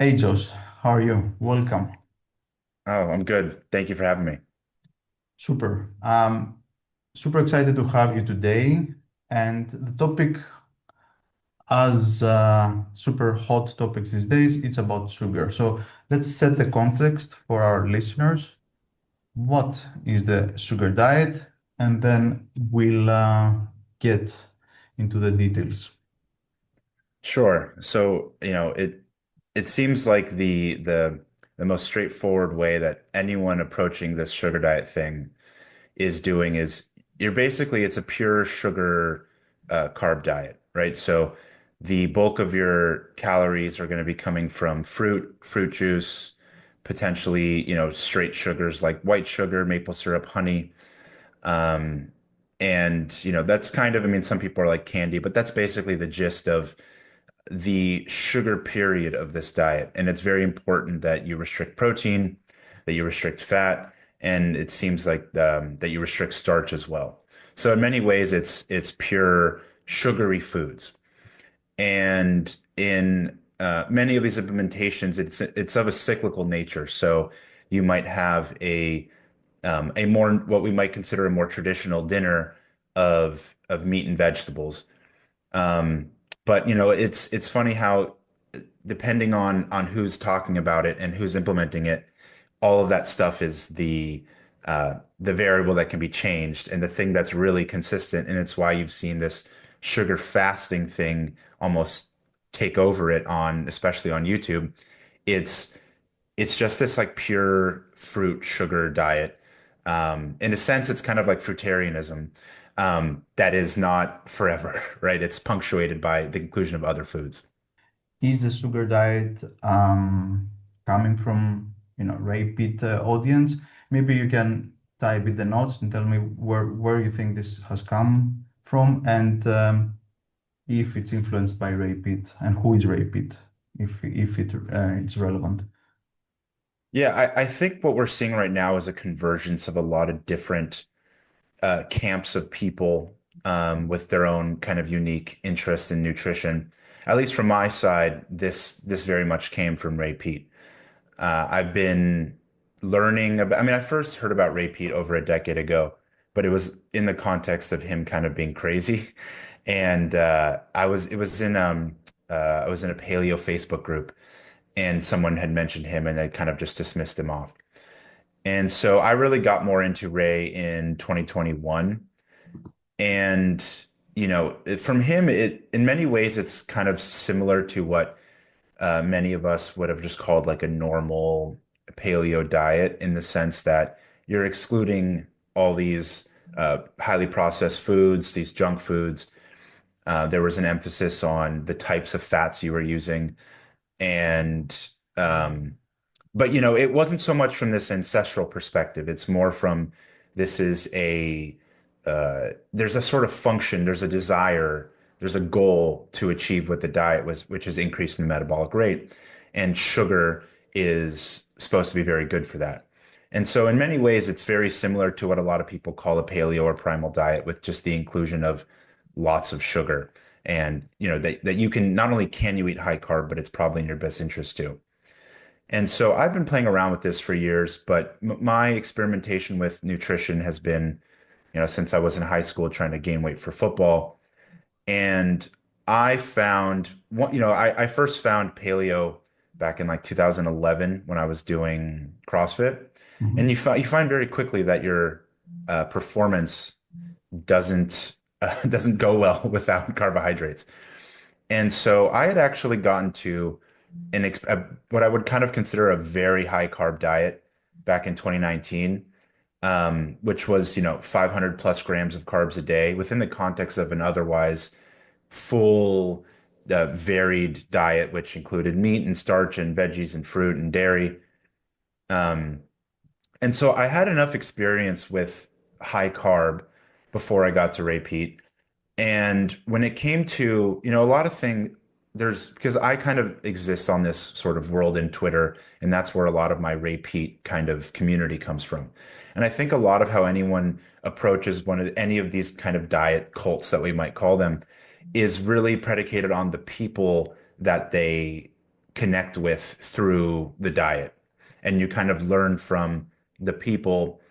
Hey Josh, how are you? Welcome. Oh, I'm good. Thank you for having me. Super. Super excited to have you today. And the topic, as super hot topics these days, it's about sugar. So let's set the context for our listeners. What is the sugar diet? And then we'll get into the details. Sure. So, it seems like the most straightforward way that anyone approaching this sugar diet thing is doing is it's a pure sugar carb diet, right? So the bulk of your calories are going to be coming from fruit juice, potentially, straight sugars like white sugar, maple syrup, honey. Um, and that's kind of, I mean, some people are like candy, but that's basically the gist of the sugar period of this diet. And it's very important that you restrict protein, that you restrict fat, and it seems like that you restrict starch as well. So in many ways, it's pure sugary foods. And in many of these implementations, it's of a cyclical nature. So you might have a more what we might consider a more traditional dinner of meat and vegetables. Um, but it's funny how depending on who's talking about it and who's implementing it, all of that stuff is the variable that can be changed and the thing that's really consistent. And it's why you've seen this sugar fasting thing almost take over it on, especially on YouTube. It's it's just this like pure fruit sugar diet. In a sense, it's kind of like fruitarianism, that is not forever, right? It's punctuated by the inclusion of other foods. Is the sugar diet coming from, Ray Peat audience? Maybe you can type in the notes and tell me where you think this has come from and if it's influenced by Ray Peat and who is Ray Peat, if it's relevant. Yeah, I think what we're seeing right now is a convergence of a lot of different camps of people with their own kind of unique interest in nutrition. At least from my side, this very much came from Ray Peat. I've been learning about, I mean, I first heard about Ray Peat over a decade ago, but it was in the context of him kind of being crazy. And I was in a paleo Facebook group and someone had mentioned him and they kind of just dismissed him off. And so I really got more into Ray in 2021. And, from him, in many ways, it's kind of similar to what many of us would have just called like a normal paleo diet in the sense that you're excluding all these highly processed foods, these junk foods. There was an emphasis on the types of fats you were using. And, but it wasn't so much from this ancestral perspective. It's more from this is there's a sort of function, there's a desire, there's a goal to achieve what the diet was, which is increase in the metabolic rate. And sugar is supposed to be very good for that. And so in many ways, it's very similar to what a lot of people call a paleo or primal diet with just the inclusion of lots of sugar. And that you can not only can you eat high carb, but it's probably in your best interest too. And so I've been playing around with this for years, but my experimentation with nutrition has been, since I was in high school trying to gain weight for football. And I found one, I first found paleo back in like 2011 when I was doing CrossFit. And Mhm. you find very quickly that your performance doesn't doesn't go well without carbohydrates. And so I had actually gotten to what I would kind of consider a very high carb diet back in 2019, which was, 500 plus grams of carbs a day within the context of an otherwise full, varied diet, which included meat and starch and veggies and fruit and dairy. Um, and so I had enough experience with high carb before I got to Ray Peat. And when it came to, a lot of things, there's because I kind of exist on this sort of world in Twitter, and that's where a lot of my Ray Peat kind of community comes from. And I think a lot of how anyone approaches any of these kind of diet cults that we might call them is really predicated on the people that they connect with through the diet. And you kind of learn from the people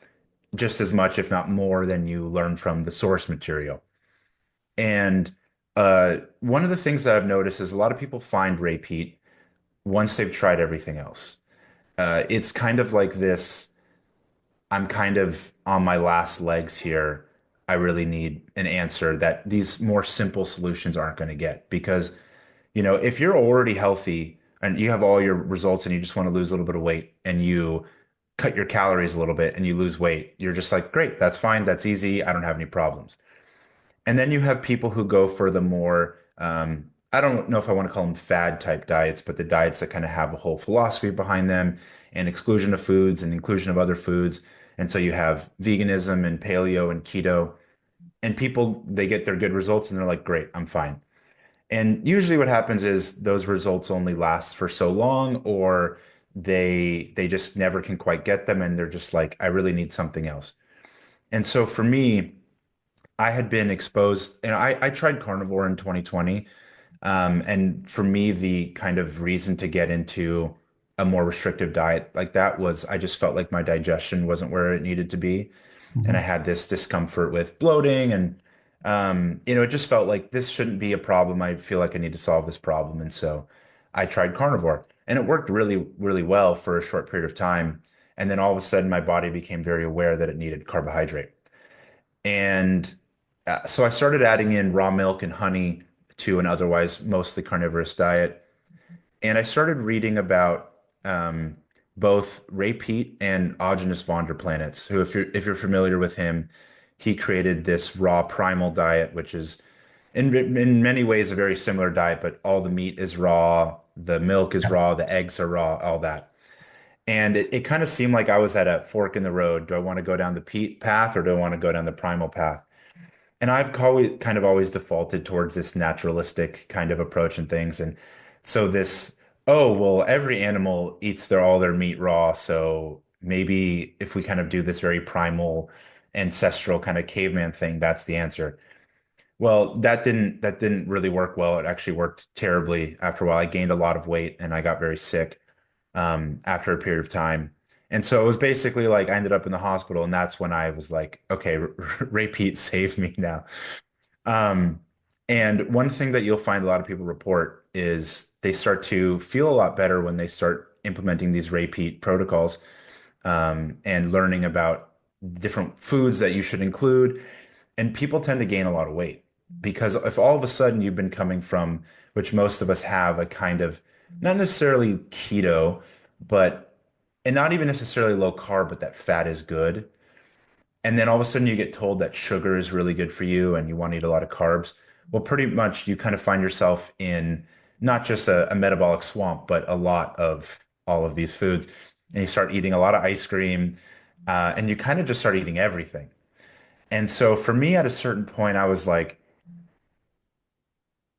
just as much, if not more, than you learn from the source material. And one of the things that I've noticed is a lot of people find Ray Peat once they've tried everything else. It's kind of like this, I'm kind of on my last legs here. I really need an answer that these more simple solutions aren't going to get. Because, if you're already healthy and you have all your results and you just want to lose a little bit of weight and you cut your calories a little bit and you lose weight, you're just like, great, that's fine, that's easy, I don't have any problems. And then you have people who go for the more, I don't know if I want to call them fad type diets, but the diets that kind of have a whole philosophy behind them and exclusion of foods and inclusion of other foods. And so you have veganism and paleo and keto, and people, they get their good results and they're like, great, I'm fine. And usually what happens is those results only last for so long, or they just never can quite get them and they're just like, I really need something else. And so for me, I had been exposed, and I tried carnivore in 2020. And for me, the kind of reason to get into a more restrictive diet like that was I just felt like my digestion wasn't where it needed to be. And I Mhm. had this discomfort with bloating. And, it just felt like this shouldn't be a problem. I feel like I need to solve this problem. And so I tried carnivore, and it worked really, really well for a short period of time. And then all of a sudden, my body became very aware that it needed carbohydrate. And so I started adding in raw milk and honey to an otherwise mostly carnivorous diet. And I started reading about both Ray Peat and Augenis Vonderplanitz, who, if you're familiar with him, he created this raw primal diet, which is in many ways a very similar diet, but all the meat is raw, the milk is raw, the eggs are raw, all that. And it kind of seemed like I was at a fork in the road. Do I want to go down the peat path or do I want to go down the primal path? And I've always kind of always defaulted towards this naturalistic kind of approach and things. And so this, oh, well, every animal eats all their meat raw. So maybe if we kind of do this very primal, ancestral kind of caveman thing, that's the answer. Well, that didn't really work well. It actually worked terribly after a while. I gained a lot of weight and I got very sick after a period of time. And so it was basically like I ended up in the hospital, and that's when I was like, okay, Ray Peat saved me now. Um, and one thing that you'll find a lot of people report is they start to feel a lot better when they start implementing these Ray Peat protocols, and learning about different foods that you should include. And people tend to gain a lot of weight because if all of a sudden you've been coming from, which most of us have, a kind of not necessarily keto, but and not even necessarily low carb, but that fat is good. And then all of a sudden you get told that sugar is really good for you and you want to eat a lot of carbs. Well, pretty much you kind of find yourself in not just a metabolic swamp, but a lot of all of these foods. And you start eating a lot of ice cream, and you kind of just start eating everything. And so for me, at a certain point, I was like,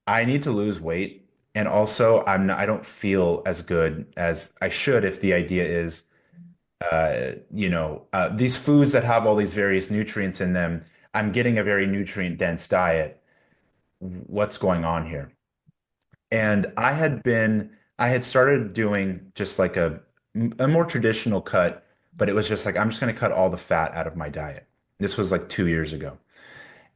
I need to lose weight. And also, I don't feel as good as I should if the idea is these foods that have all these various nutrients in them, I'm getting a very nutrient dense diet. What's going on here? And I had started doing just like a more traditional cut, but it was just like, I'm just going to cut all the fat out of my diet. This was like 2 years ago.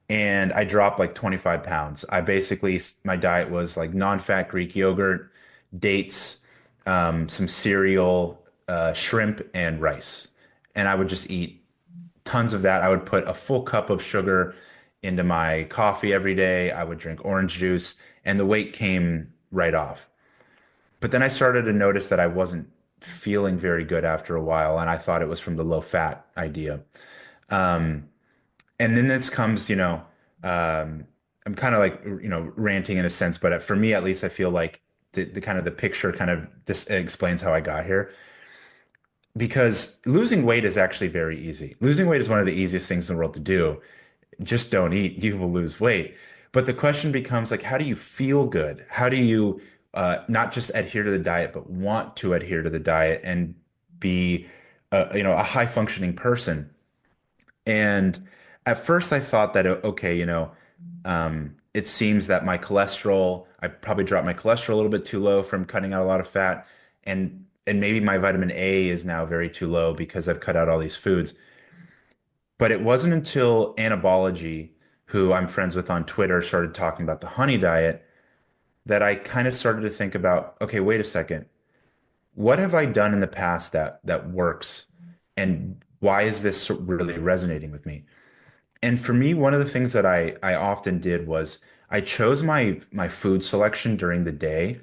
And I dropped like 25 pounds. My diet was like non-fat Greek yogurt, dates, some cereal, shrimp, and rice. And I would just eat tons of that. I would put a full cup of sugar into my coffee every day. I would drink orange juice, and the weight came right off. But then I started to notice that I wasn't feeling very good after a while, and I thought it was from the low fat idea. Um, and then this comes, I'm kind of like, ranting in a sense, but for me, at least, I feel like the kind of the picture kind of just explains how I got here. Because losing weight is actually very easy. Losing weight is one of the easiest things in the world to do. Just don't eat, you will lose weight. But the question becomes like, how do you feel good? How do you not just adhere to the diet, but want to adhere to the diet and be, a high functioning person? And at first I thought that, okay, It seems that my cholesterol, I probably dropped my cholesterol a little bit too low from cutting out a lot of fat, and maybe my vitamin A is now very too low because I've cut out all these foods. But it wasn't until Anabology, who I'm friends with on Twitter, started talking about the honey diet that I kind of started to think about, okay, wait a second. What have I done in the past that works? And why is this really resonating with me? And for me, one of the things that I often did was I chose my food selection during the day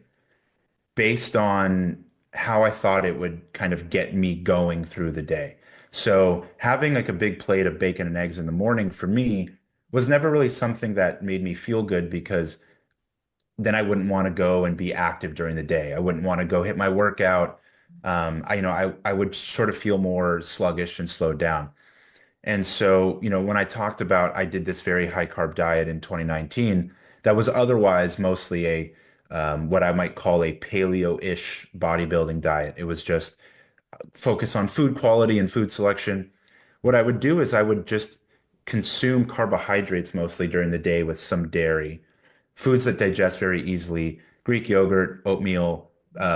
based on how I thought it would kind of get me going through the day. So having like a big plate of bacon and eggs in the morning for me was never really something that made me feel good because then I wouldn't want to go and be active during the day. I wouldn't want to go hit my workout. I would sort of feel more sluggish and slowed down. And so, when I talked about I did this very high carb diet in 2019, that was otherwise mostly a what I might call a paleo-ish bodybuilding diet. It was just focus on food quality and food selection. What I would do is I would just consume carbohydrates mostly during the day with some dairy, foods that digest very easily, Greek yogurt, oatmeal,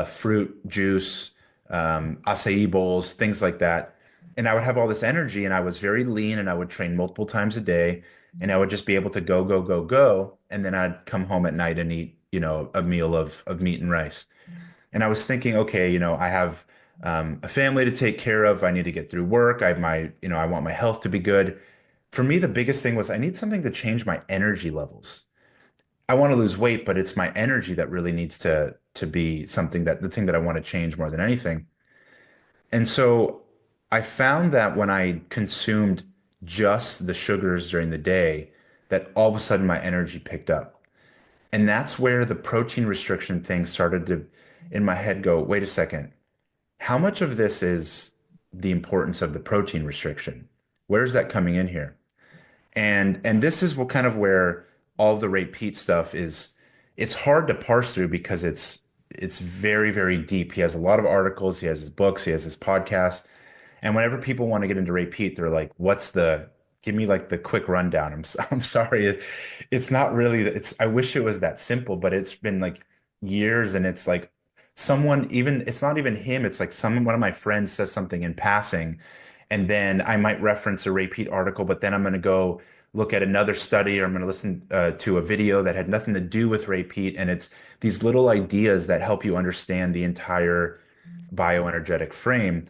fruit, juice, acai bowls, things like that. And I would have all this energy and I was very lean and I would train multiple times a day and I would just be able to go, go, go, go. And then I'd come home at night and eat, a meal of meat and rice. And I was thinking, okay, I have a family to take care of. I need to get through work. I want my health to be good. For me, the biggest thing was I need something to change my energy levels. I want to lose weight, but it's my energy that really needs to be something that the thing that I want to change more than anything. And so I found that when I consumed just the sugars during the day, that all of a sudden my energy picked up. And that's where the protein restriction thing started to, in my head, go, wait a second, how much of this is the importance of the protein restriction? Where's that coming in here? And this is what kind of where all the Ray Peat stuff is. It's hard to parse through because it's very, very deep. He has a lot of articles, he has his books, he has his podcast. And whenever people want to get into Ray Peat, they're like, give me like the quick rundown. I'm sorry. It's not really, I wish it was that simple, but it's been like years and it's like it's not even him. It's like one of my friends says something in passing. And then I might reference a Ray Peat article, but then I'm going to go look at another study or I'm going to listen to a video that had nothing to do with Ray Peat. And it's these little ideas that help you understand the entire bioenergetic frame.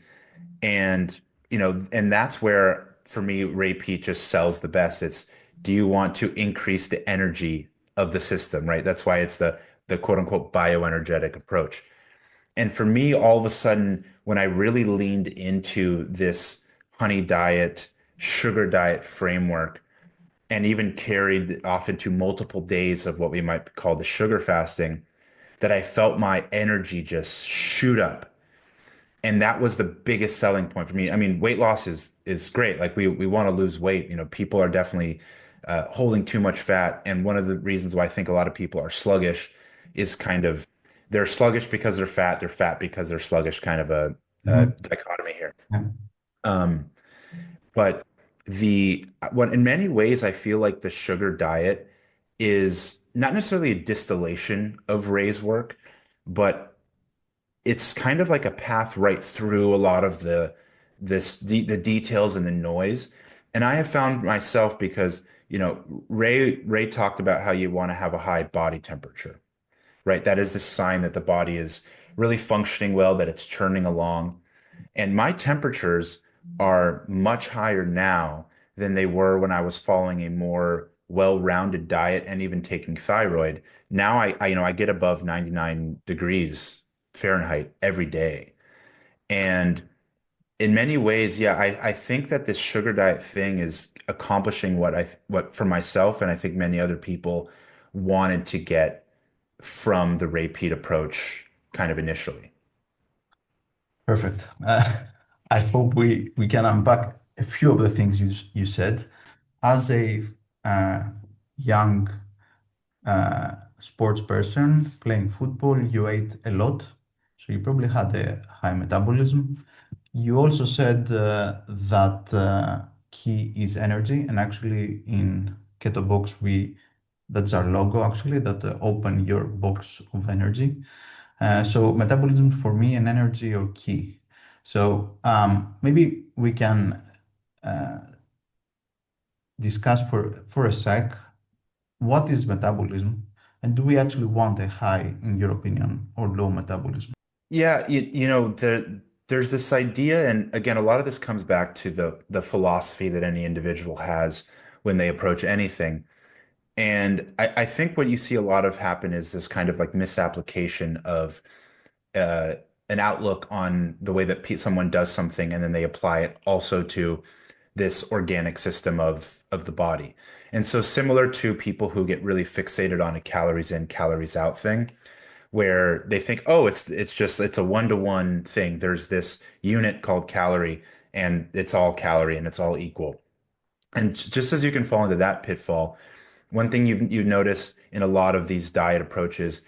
And, and that's where for me, Ray Peat just sells the best. It's, do you want to increase the energy of the system, right? That's why it's the quote unquote bioenergetic approach. And for me, all of a sudden, when I really leaned into this honey diet, sugar diet framework, and even carried off into multiple days of what we might call the sugar fasting, that I felt my energy just shoot up. And that was the biggest selling point for me. I mean, weight loss is great. Like we want to lose weight. People are definitely holding too much fat. And one of the reasons why I think a lot of people are sluggish is kind of they're sluggish because they're fat because they're sluggish, kind of a Mhm. dichotomy here. Yeah. Um, but in many ways, I feel like the sugar diet is not necessarily a distillation of Ray's work, but it's kind of like a path right through a lot of the details and the noise. And I have found myself because, Ray talked about how you want to have a high body temperature, right? That is the sign that the body is really functioning well, that it's churning along. And my temperatures are much higher now than they were when I was following a more well-rounded diet and even taking thyroid. Now I get above 99 degrees Fahrenheit every day. And in many ways, yeah, I think that this sugar diet thing is accomplishing what for myself and I think many other people wanted to get from the Ray Peat approach kind of initially. Perfect. I hope we can unpack a few of the things you said. As a young sports person playing football, you ate a lot, so you probably had a high metabolism. You also said that key is energy, and actually in Keto Box we That's our logo actually, that open your box of energy. So metabolism for me and energy are key. So maybe we can uh, discuss for a sec what is metabolism and do we actually want a high, in your opinion, or low metabolism? Yeah, there's this idea, and again, a lot of this comes back to the philosophy that any individual has when they approach anything. And I think what you see a lot of happen is this kind of like misapplication of uh, an outlook on the way that someone does something, and then they apply it also to this organic system of the body. And so similar to people who get really fixated on a calories in, calories out thing, where they think, oh, it's a one-to-one thing. There's this unit called calorie, and it's all calorie and it's all equal. And just as you can fall into that pitfall, one thing you notice in a lot of these diet approaches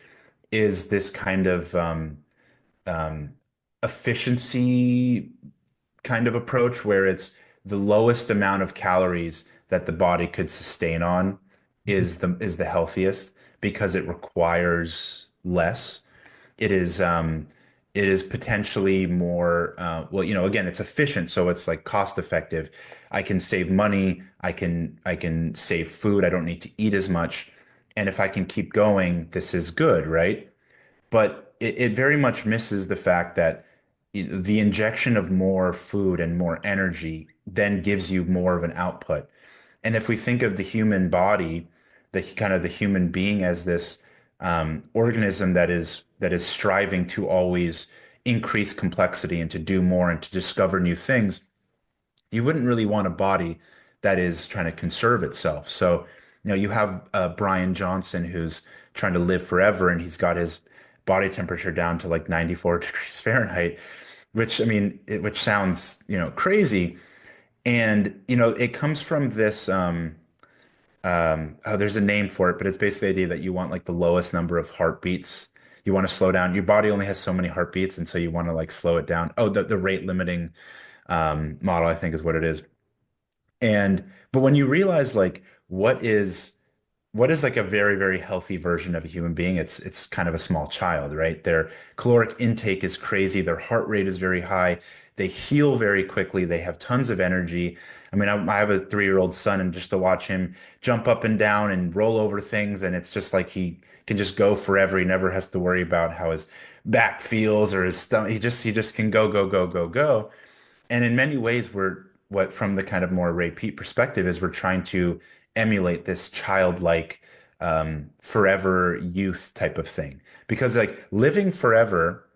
is this kind of um, efficiency kind of approach where it's the lowest amount of calories that the body could sustain on is the healthiest because it requires less. It is it is potentially more well, again, it's efficient, so it's like cost effective. I can save money, I can save food, I don't need to eat as much. And if I can keep going, this is good, right? But it very much misses the fact that the injection of more food and more energy then gives you more of an output. And if we think of the human body, the kind of the human being as this organism that is striving to always increase complexity and to do more and to discover new things, you wouldn't really want a body that is trying to conserve itself. So, you have Brian Johnson who's trying to live forever, and he's got his body temperature down to like 94 degrees Fahrenheit, which I mean, which sounds, crazy. And, it comes from this, oh, there's a name for it, but it's basically the idea that you want like the lowest number of heartbeats. You want to slow down. Your body only has so many heartbeats, and so you want to like slow it down. Oh, the rate limiting model, I think is what it is. But when you realize like what is like a very, very healthy version of a human being, it's kind of a small child, right? Their caloric intake is crazy, their heart rate is very high, they heal very quickly, they have tons of energy. I mean, I have a 3-year-old son, and just to watch him jump up and down and roll over things, and it's just like he can just go forever. He never has to worry about how his back feels or his stomach. He just can go, go, go, go, go. And in many ways, what from the kind of more Ray Peat perspective is we're trying to emulate this childlike, forever youth type of thing. Because like living forever,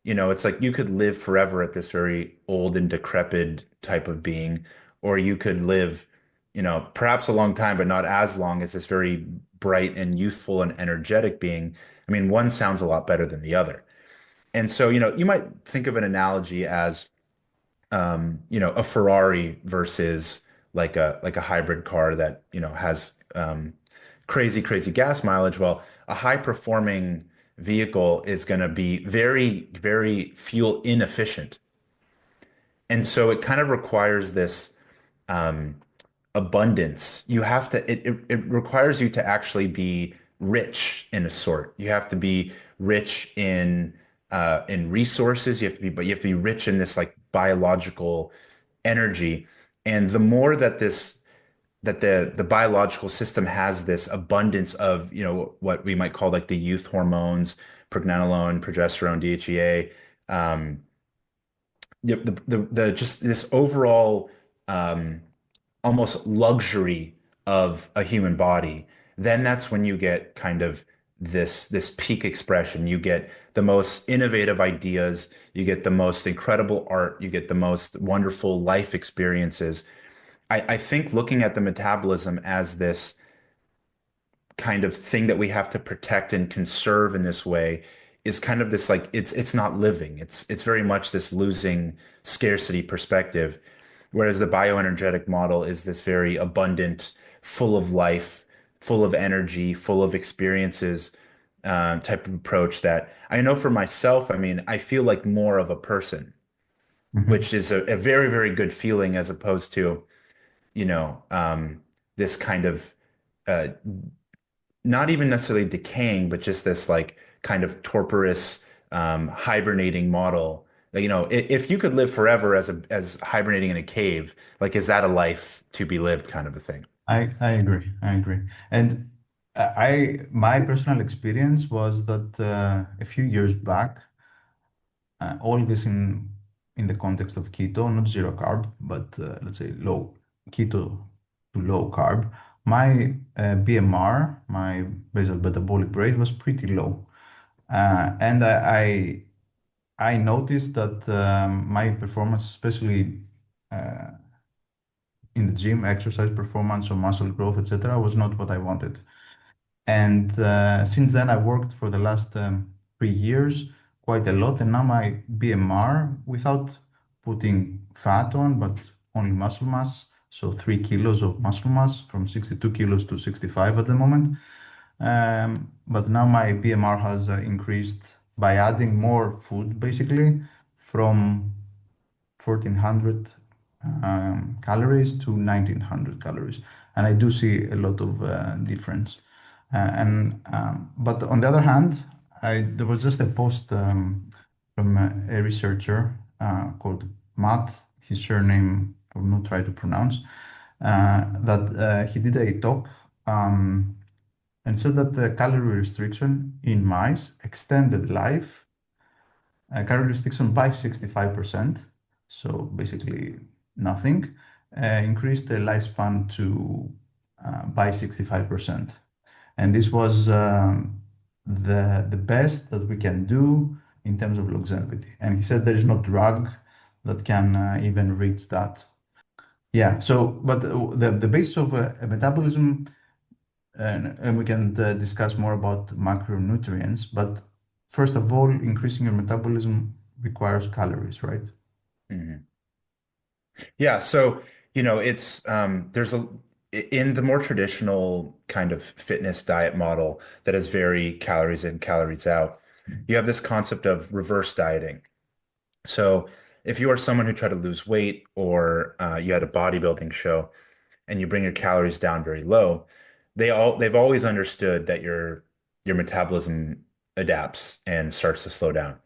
it's like you could live forever at this very old and decrepit type of being, or you could live, perhaps a long time, but not as long as this very bright and youthful and energetic being. I mean, one sounds a lot better than the other. And so, you might think of an analogy as a Ferrari versus like a hybrid car that, has crazy, crazy gas mileage. Well, a high performing vehicle is going to be very, very fuel inefficient. And so it kind of requires this um, abundance. It requires you to actually be rich in a sort. You have to be rich in resources. But you have to be rich in this like biological energy. And the more that the biological system has this abundance of, what we might call like the youth hormones, pregnenolone, progesterone, DHEA, um, the just this overall almost luxury of a human body, then that's when you get kind of this peak expression. You get the most innovative ideas, you get the most incredible art, you get the most wonderful life experiences. I think looking at the metabolism as this kind of thing that we have to protect and conserve in this way is kind of this like it's not living. It's very much this losing scarcity perspective, whereas the bioenergetic model is this very abundant, full of life, full of energy, full of experiences type of approach that I know for myself. I mean, I feel like more of a person, Mhm. which is a very, very good feeling as opposed to, you know, um, this kind of uh, not even necessarily decaying, but just this like kind of torporous, hibernating model. Like, if you could live forever as hibernating in a cave, like, is that a life to be lived kind of a thing? I agree. I agree. And my personal experience was that a few years back, all this in the context of keto, not zero carb, but let's say low keto to low carb. My BMR, my basal metabolic rate, was pretty low, and I noticed that my performance, especially uh, in the gym, exercise performance or muscle growth, etc., was not what I wanted. And since then, I worked for the last 3 years quite a lot. And now my BMR, without putting fat on, but only muscle mass, so 3 kilos of muscle mass from 62 kilos to 65 at the moment. But now my BMR has increased by adding more food, basically, from 1400 calories to 1900 calories. And I do see a lot of difference. But on the other hand, there was just a post from a researcher called Matt, his surname I will not try to pronounce, that he did a talk and said that the calorie restriction in mice extended life, calorie restriction by 65%, so basically nothing, increased the lifespan to by 65%. And this was the best that we can do in terms of longevity. And he said there is no drug that can even reach that. Yeah. So, but the base of metabolism, and we can discuss more about macronutrients. But first of all, increasing your metabolism requires calories, right? Mhm. Yeah, so it's there's a in the more traditional kind of fitness diet model that is very calories in, calories out. You have this concept of reverse dieting. So if you are someone who tried to lose weight or you had a bodybuilding show and you bring your calories down very low, they've always understood that your metabolism adapts and starts to slow down.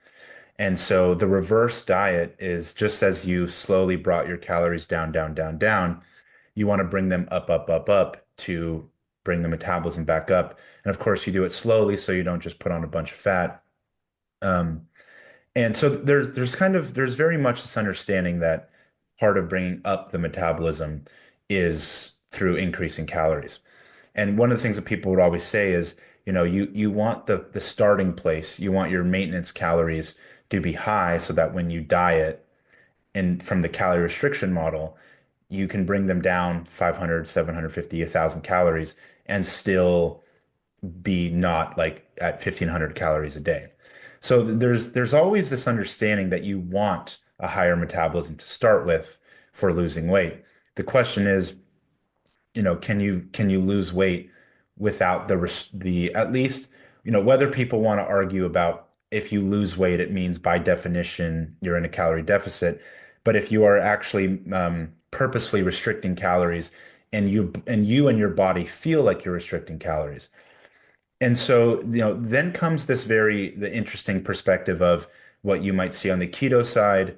And so the reverse diet is just as you slowly brought your calories down, down, down, down, you want to bring them up, up, up, up to bring the metabolism back up. And of course, you do it slowly so you don't just put on a bunch of fat. Um, and so there's very much this understanding that part of bringing up the metabolism is through increasing calories. And one of the things that people would always say is, you want the starting place, you want your maintenance calories to be high so that when you diet and from the calorie restriction model, you can bring them down 500, 750, 1,000 calories and still be not like at 1,500 calories a day. So there's always this understanding that you want a higher metabolism to start with for losing weight. The question is, can you lose weight without the at least, whether people want to argue about if you lose weight, it means by definition you're in a calorie deficit. But if you are actually purposely restricting calories and you and your body feel like you're restricting calories, and so, then comes the interesting perspective of what you might see on the keto side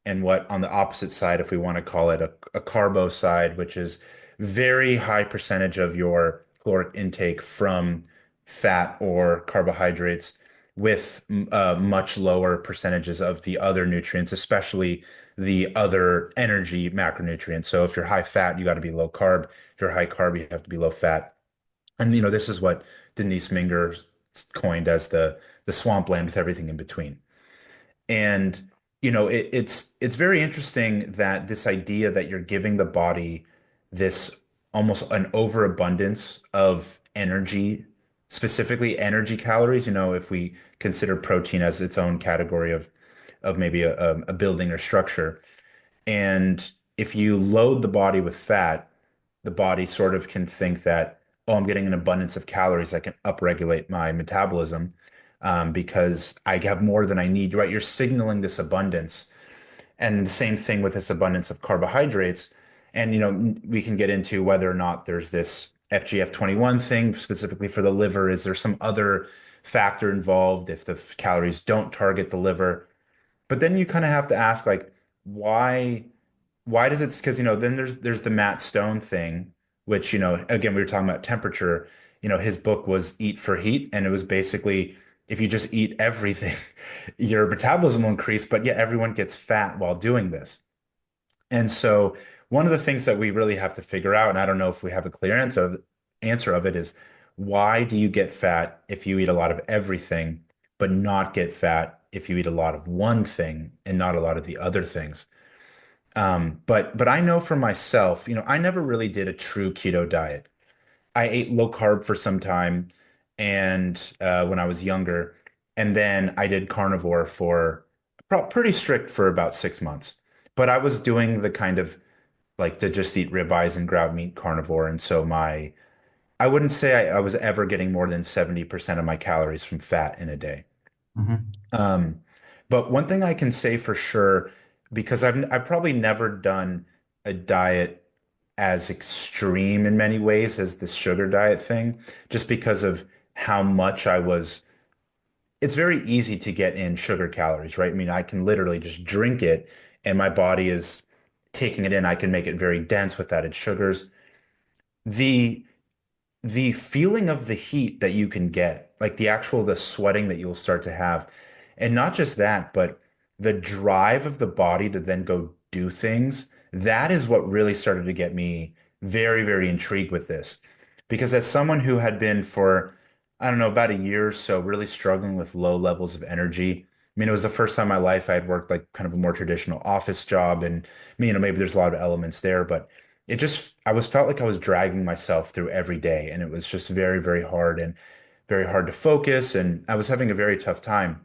and what on the opposite side, if we want to call it a carbo side, which is very high percentage of your caloric intake from fat or carbohydrates with much lower percentages of the other nutrients, especially the other energy macronutrients. So if you're high fat, you got to be low carb. If you're high carb, you have to be low fat. And this is what Denise Minger coined as the swampland with everything in between. And it's very interesting that this idea that you're giving the body this almost an overabundance of energy, specifically energy calories. If we consider protein as its own category of maybe a building or structure, and if you load the body with fat, the body sort of can think that, oh, I'm getting an abundance of calories. I can upregulate my metabolism because I have more than I need, right? You're signaling this abundance. And the same thing with this abundance of carbohydrates. And, we can get into whether or not there's this FGF21 thing specifically for the liver? Is there some other factor involved if the calories don't target the liver? But then you kind of have to ask like why why does it because then there's the Matt Stone thing, which again we were talking about temperature. His book was Eat for Heat, and it was basically if you just eat everything, your metabolism will increase, but yet everyone gets fat while doing this. And so one of the things that we really have to figure out, and I don't know if we have a clear answer of it, is why do you get fat if you eat a lot of everything, but not get fat if you eat a lot of one thing and not a lot of the other things? But I know for myself, I never really did a true keto diet. I ate low carb for some time, and when I was younger, and then I did carnivore for pretty strict for about 6 months. But I was doing the kind of like to just eat ribeyes and ground meat carnivore, and so I wouldn't say I was ever getting more than 70% of my calories from fat in a day. Hmm. Um, but one thing I can say for sure, because I've probably never done a diet as extreme in many ways as this sugar diet thing, just because of how much I was. It's very easy to get in sugar calories, right? I mean, I can literally just drink it and my body is taking it in. I can make it very dense with added sugars. The the feeling of the heat that you can get, like the sweating that you'll start to have, and not just that, but the drive of the body to then go do things, that is what really started to get me very, very intrigued with this. Because as someone who had been for, I don't know, about a year or so, really struggling with low levels of energy. I mean, it was the first time in my life I had worked like kind of a more traditional office job, and maybe there's a lot of elements there, but I was felt like I was dragging myself through every day, and it was just very, very hard and very hard to focus, and I was having a very tough time.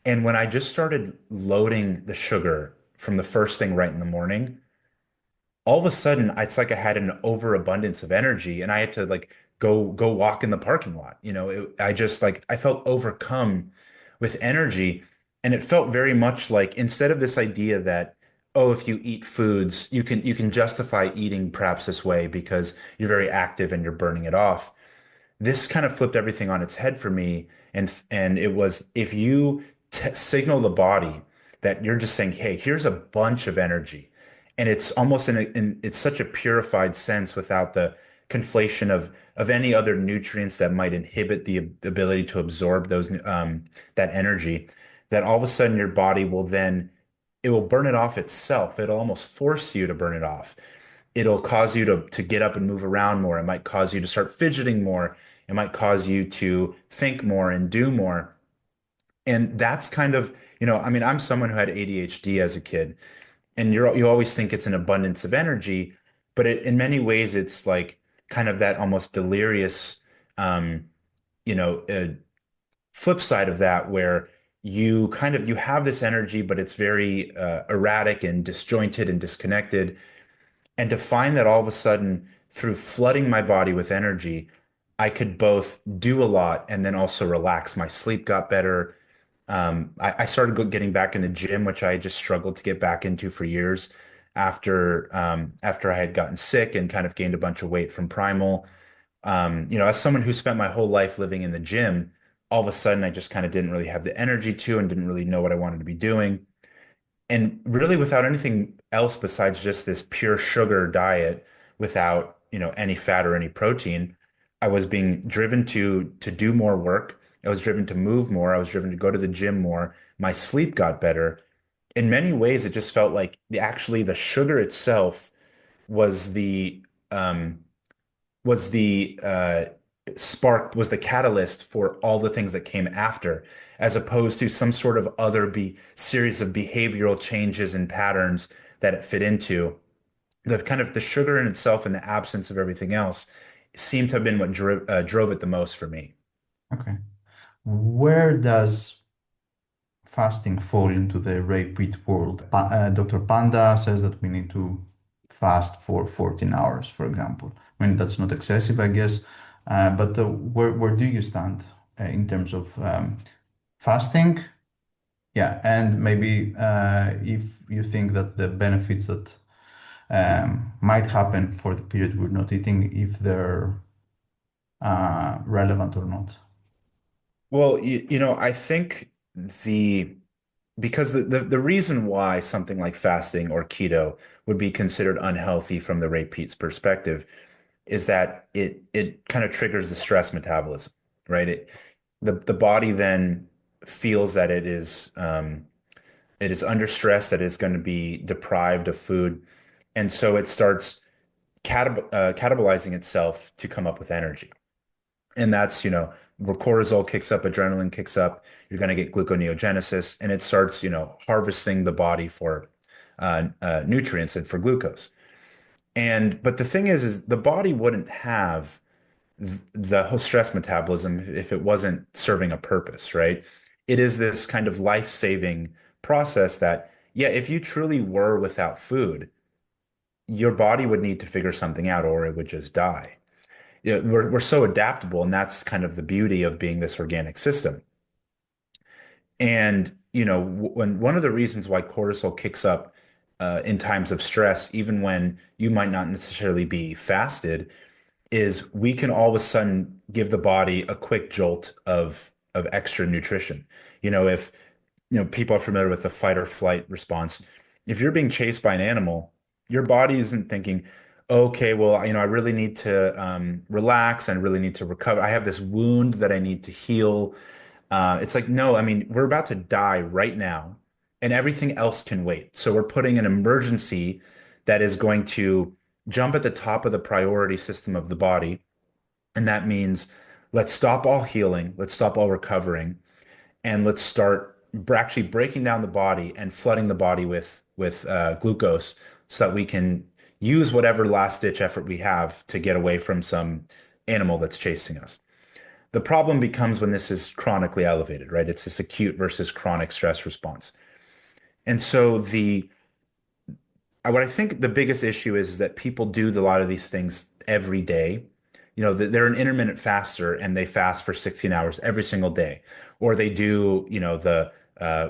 And when I just started loading the sugar from the first thing right in the morning, all of a sudden it's like I had an overabundance of energy and I had to like go walk in the parking lot. I just like I felt overcome with energy, and it felt very much like instead of this idea that oh, if you eat foods you can justify eating perhaps this way because you're very active and you're burning it off. This kind of flipped everything on its head for me, and it was if you signal the body that you're just saying hey, here's a bunch of energy, and it's almost it's such a purified sense without the conflation of any other nutrients that might inhibit the ability to absorb those that energy, that all of a sudden your body will then it will burn it off itself. It'll almost force you to burn it off. It'll cause you to get up and move around more. It might cause you to start fidgeting more. It might cause you to think more and do more. And that's kind of, I mean, I'm someone who had ADHD as a kid, and you always think it's an abundance of energy, but in many ways it's like kind of that almost delirious, um, you know, uh, flip side of that where you have this energy, but it's very erratic and disjointed and disconnected. And to find that all of a sudden, through flooding my body with energy, I could both do a lot and then also relax. My sleep got better. I started getting back in the gym, which I just struggled to get back into for years after I had gotten sick and kind of gained a bunch of weight from Primal. As someone who spent my whole life living in the gym, all of a sudden I just kind of didn't really have the energy to and didn't really know what I wanted to be doing. And really without anything else besides just this pure sugar diet without, any fat or any protein, I was being driven to do more work. I was driven to move more. I was driven to go to the gym more. My sleep got better. In many ways, it just felt like the sugar itself was um, the spark, was the catalyst for all the things that came after, as opposed to some sort of other be series of behavioral changes and patterns that it fit into. The kind of the sugar in itself and the absence of everything else seemed to have been what drove it the most for me. Okay. Where does fasting fall into the Ray Peat world? Dr. Panda says that we need to fast for 14 hours, for example. I mean, that's not excessive, I guess. But where do you stand in terms of fasting? Yeah, and maybe if you think that the benefits that might happen for the period we're not eating if they're relevant or not. Well, I think the because the reason why something like fasting or keto would be considered unhealthy from the Ray Peat's perspective is that it kind of triggers the stress metabolism, right? The body then feels that it is under stress, that it's going to be deprived of food, and so it starts catabolizing itself to come up with energy. And that's, where cortisol kicks up, adrenaline kicks up, you're going to get gluconeogenesis, and it starts, harvesting the body for nutrients and for glucose. But the thing is the body wouldn't have the whole stress metabolism if it wasn't serving a purpose, right? It is this kind of life-saving process that, yeah, if you truly were without food, your body would need to figure something out or it would just die. We're so adaptable, and that's kind of the beauty of being this organic system. And when one of the reasons why cortisol kicks up in times of stress, even when you might not necessarily be fasted, is we can all of a sudden give the body a quick jolt of extra nutrition. If people are familiar with the fight or flight response. If you're being chased by an animal, your body isn't thinking, okay, well, I really need to relax and really need to recover. I have this wound that I need to heal. It's like, no, I mean, we're about to die right now, and everything else can wait. So we're putting an emergency that is going to jump at the top of the priority system of the body. And that means let's stop all healing, let's stop all recovering, and let's start actually breaking down the body and flooding the body with glucose so that we can use whatever last ditch effort we have to get away from some animal that's chasing us. The problem becomes when this is chronically elevated, right? It's this acute versus chronic stress response. And so what I think the biggest issue is that people do a lot of these things every day. They're an intermittent faster and they fast for 16 hours every single day. Or they do, the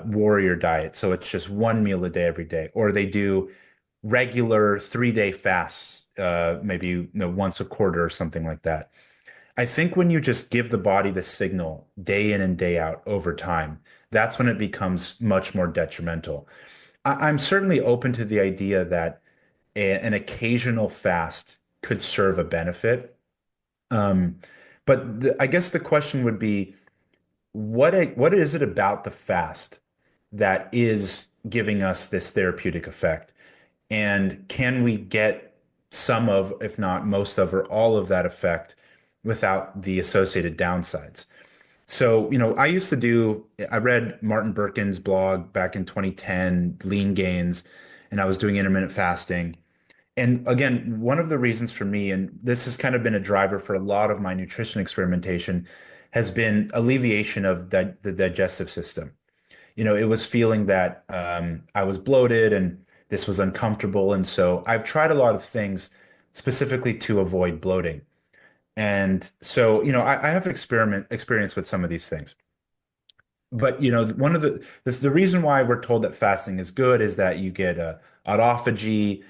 warrior diet. So it's just one meal a day every day. Or they do regular 3-day fasts, maybe once a quarter or something like that. I think when you just give the body the signal day in and day out over time, that's when it becomes much more detrimental. I'm certainly open to the idea that an occasional fast could serve a benefit. Um, but I guess the question would be, what is it about the fast that is giving us this therapeutic effect? And can we get some of, if not most of, or all of that effect without the associated downsides? So, I read Martin Berkin's blog back in 2010, Lean Gains, and I was doing intermittent fasting. And again, one of the reasons for me, and this has kind of been a driver for a lot of my nutrition experimentation, has been alleviation of the digestive system. It was feeling that I was bloated and this was uncomfortable. And so I've tried a lot of things specifically to avoid bloating. And so, I have experience with some of these things. But one of the reason why we're told that fasting is good is that you get a autophagy,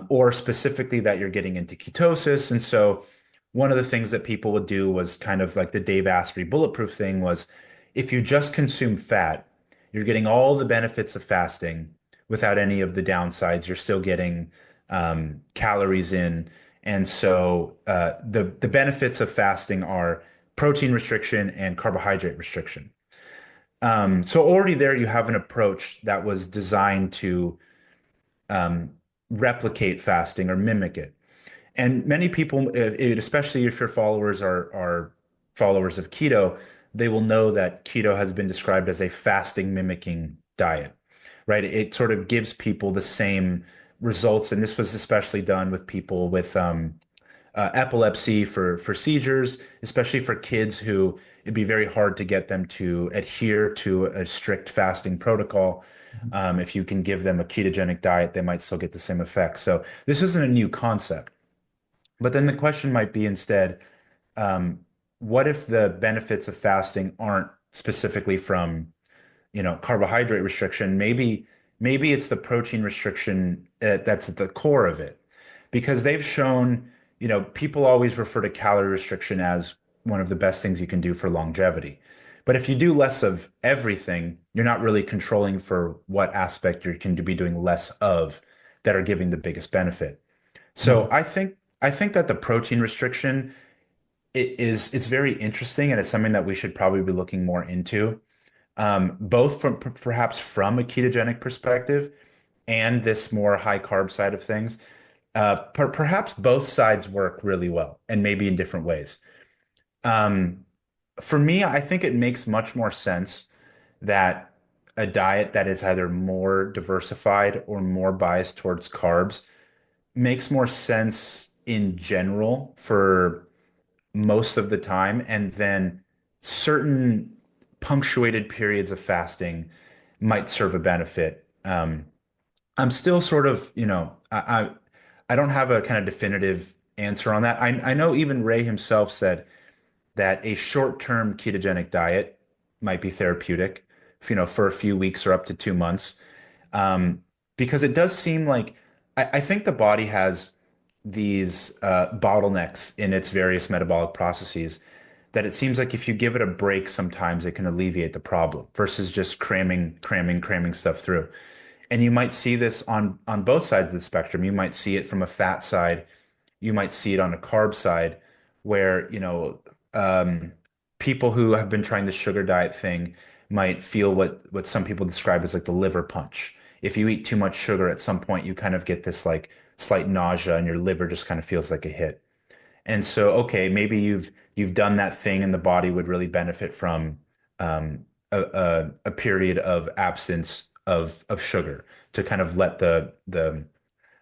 or specifically that you're getting into ketosis. And so one of the things that people would do was kind of like the Dave Asprey bulletproof thing was, if you just consume fat, you're getting all the benefits of fasting without any of the downsides. You're still getting calories in. And so the benefits of fasting are protein restriction and carbohydrate restriction. So already there you have an approach that was designed to um, replicate fasting or mimic it. And many people, especially if your followers are followers of keto, they will know that keto has been described as a fasting mimicking diet, right? It sort of gives people the same results. And this was especially done with people with epilepsy, for seizures, especially for kids who it'd be very hard to get them to adhere to a strict fasting protocol. If you can give them a ketogenic diet, they might still get the same effect. So this isn't a new concept. But then the question might be instead, um, what if the benefits of fasting aren't specifically from carbohydrate restriction? maybe it's the protein restriction that's at the core of it. Because they've shown, people always refer to calorie restriction as one of the best things you can do for longevity. But if you do less of everything, you're not really controlling for what aspect you can be doing less of that are giving the biggest benefit. Yeah. So I think that the protein restriction it's very interesting and it's something that we should probably be looking more into, both from perhaps from a ketogenic perspective and this more high carb side of things. Perhaps both sides work really well and maybe in different ways. Um, for me, I think it makes much more sense that a diet that is either more diversified or more biased towards carbs makes more sense in general for most of the time. And then certain punctuated periods of fasting might serve a benefit. I'm still sort of, I don't have a kind of definitive answer on that. I know even Ray himself said that a short-term ketogenic diet might be therapeutic, for a few weeks or up to 2 months. Um, because it does seem like I think the body has these bottlenecks in its various metabolic processes that it seems like if you give it a break, sometimes it can alleviate the problem versus just cramming stuff through. And you might see this on both sides of the spectrum. You might see it from a fat side, you might see it on a carb side, where um, people who have been trying the sugar diet thing might feel what some people describe as like the liver punch. If you eat too much sugar, at some point you kind of get this like slight nausea, and your liver just kind of feels like a hit. And so, okay, maybe you've done that thing, and the body would really benefit from a period of absence of sugar to kind of let the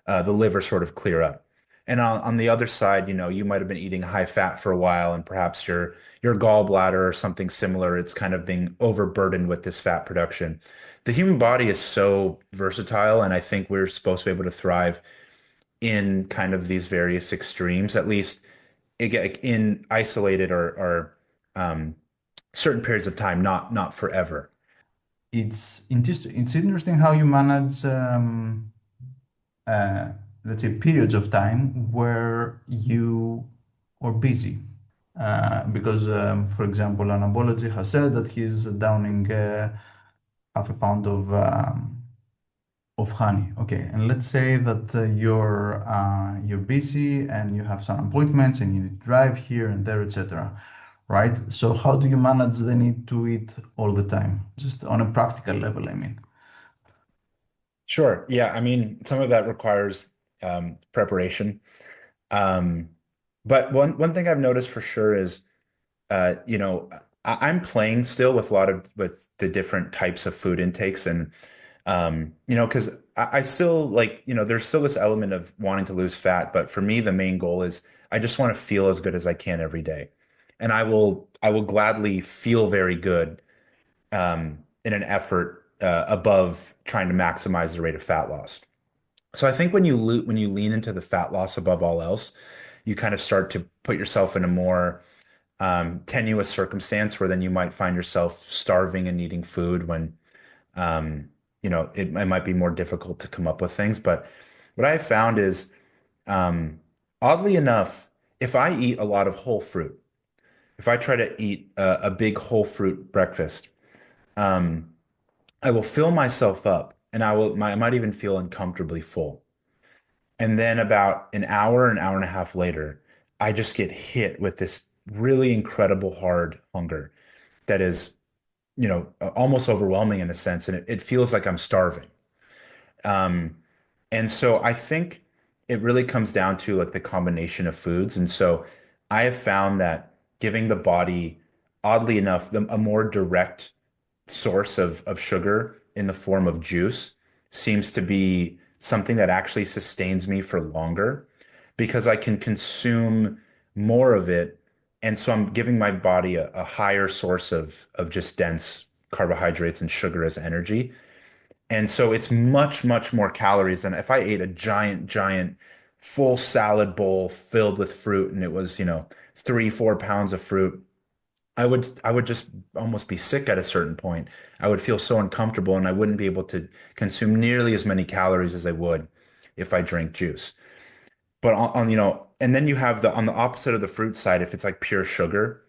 liver sort of clear up. And on the other side, you might have been eating high fat for a while, and perhaps your gallbladder or something similar, it's kind of being overburdened with this fat production. The human body is so versatile, and I think we're supposed to be able to thrive in kind of these various extremes, at least in isolated or certain periods of time, not forever. It's interesting how you manage, uh, let's say, periods of time where you are busy. Because, for example, Anabology has said that he's downing half a pound of honey. Okay, and let's say that you're busy and you have some appointments and you need to drive here and there, etc. Right? So how do you manage the need to eat all the time? Just on a practical level, I mean. Sure. Yeah. I mean, some of that requires preparation. Um, but one thing I've noticed for sure is, I'm playing still with a lot of with the different types of food intakes, and because I still like, there's still this element of wanting to lose fat, but for me, the main goal is I just want to feel as good as I can every day, and I will gladly feel very good in an effort above trying to maximize the rate of fat loss. So I think when you lean into the fat loss above all else, you kind of start to put yourself in a more tenuous circumstance where then you might find yourself starving and needing food when it might be more difficult to come up with things. But what I found is, um, oddly enough, if I eat a lot of whole fruit, if I try to eat a big whole fruit breakfast, um, I will fill myself up, and I might even feel uncomfortably full. And then about an hour and a half later, I just get hit with this really incredible hard hunger that is, almost overwhelming in a sense, and it feels like I'm starving. Um, and so I think it really comes down to like the combination of foods. And so I have found that giving the body, oddly enough, a more direct source of sugar in the form of juice seems to be something that actually sustains me for longer because I can consume more of it. And so I'm giving my body a higher source of just dense carbohydrates and sugar as energy. And so it's much, much more calories than if I ate a giant full salad bowl filled with fruit and it was, 3, 4 pounds of fruit. I would just almost be sick at a certain point. I would feel so uncomfortable and I wouldn't be able to consume nearly as many calories as I would if I drank juice. But and then you have the on the opposite of the fruit side, if it's like pure sugar,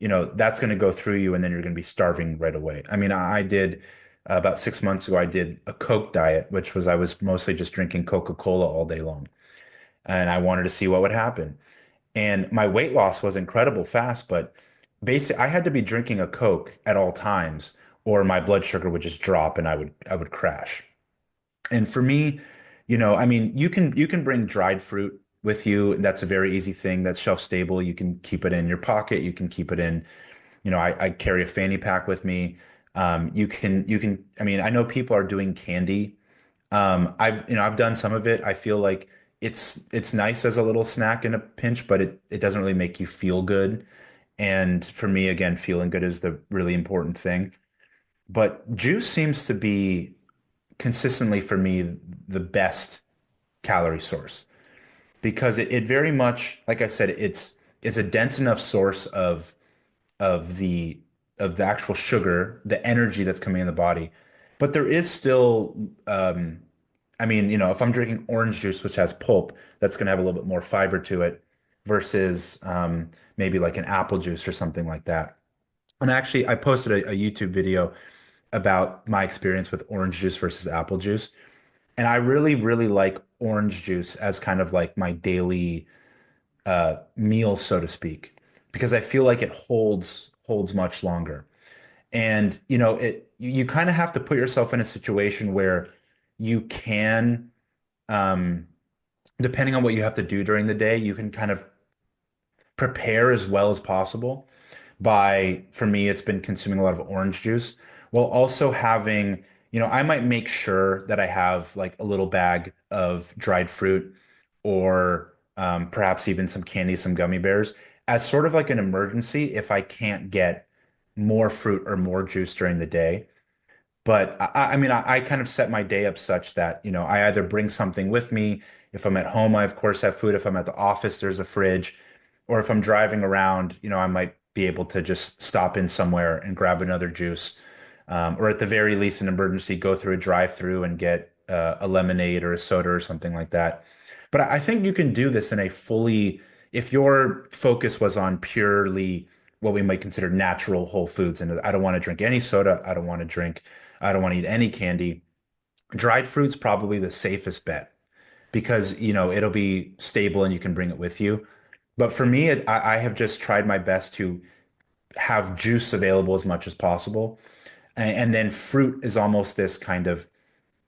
that's going to go through you and then you're going to be starving right away. I mean, I did about 6 months ago, I did a Coke diet, which was I was mostly just drinking Coca-Cola all day long. And I wanted to see what would happen. And my weight loss was incredible fast, but basically I had to be drinking a Coke at all times or my blood sugar would just drop and I would crash. And for me, I mean, you can bring dried fruit with you. That's a very easy thing. That's shelf stable. You can keep it in your pocket. You can keep it in, I carry a fanny pack with me. I mean, I know people are doing candy. I've done some of it. I feel like it's nice as a little snack in a pinch, but it doesn't really make you feel good. And for me, again, feeling good is the really important thing. But juice seems to be consistently for me the best calorie source because it very much, like I said, it's a dense enough source of the of the actual sugar, the energy that's coming in the body. But there is still, I mean, if I'm drinking orange juice, which has pulp, that's going to have a little bit more fiber to it versus maybe like an apple juice or something like that. And actually, I posted a YouTube video about my experience with orange juice versus apple juice. And I really, really like orange juice as kind of like my daily meal, so to speak, because I feel like it holds much longer. And you kind of have to put yourself in a situation where you can, um, depending on what you have to do during the day, you can kind of prepare as well as possible by, for me, it's been consuming a lot of orange juice while also having, I might make sure that I have like a little bag of dried fruit or perhaps even some candy, some gummy bears as sort of like an emergency if I can't get more fruit or more juice during the day. But I mean, I kind of set my day up such that, I either bring something with me. If I'm at home, I of course have food. If I'm at the office, there's a fridge. Or if I'm driving around, I might be able to just stop in somewhere and grab another juice. Or at the very least, an emergency, go through a drive-through and get a lemonade or a soda or something like that. But I think you can do this in a fully, if your focus was on purely what we might consider natural whole foods, and I don't want to drink any soda, I don't want to eat any candy. Dried fruit's probably the safest bet because, it'll be stable and you can bring it with you. But for me, I have just tried my best to have juice available as much as possible. And then fruit is almost this kind of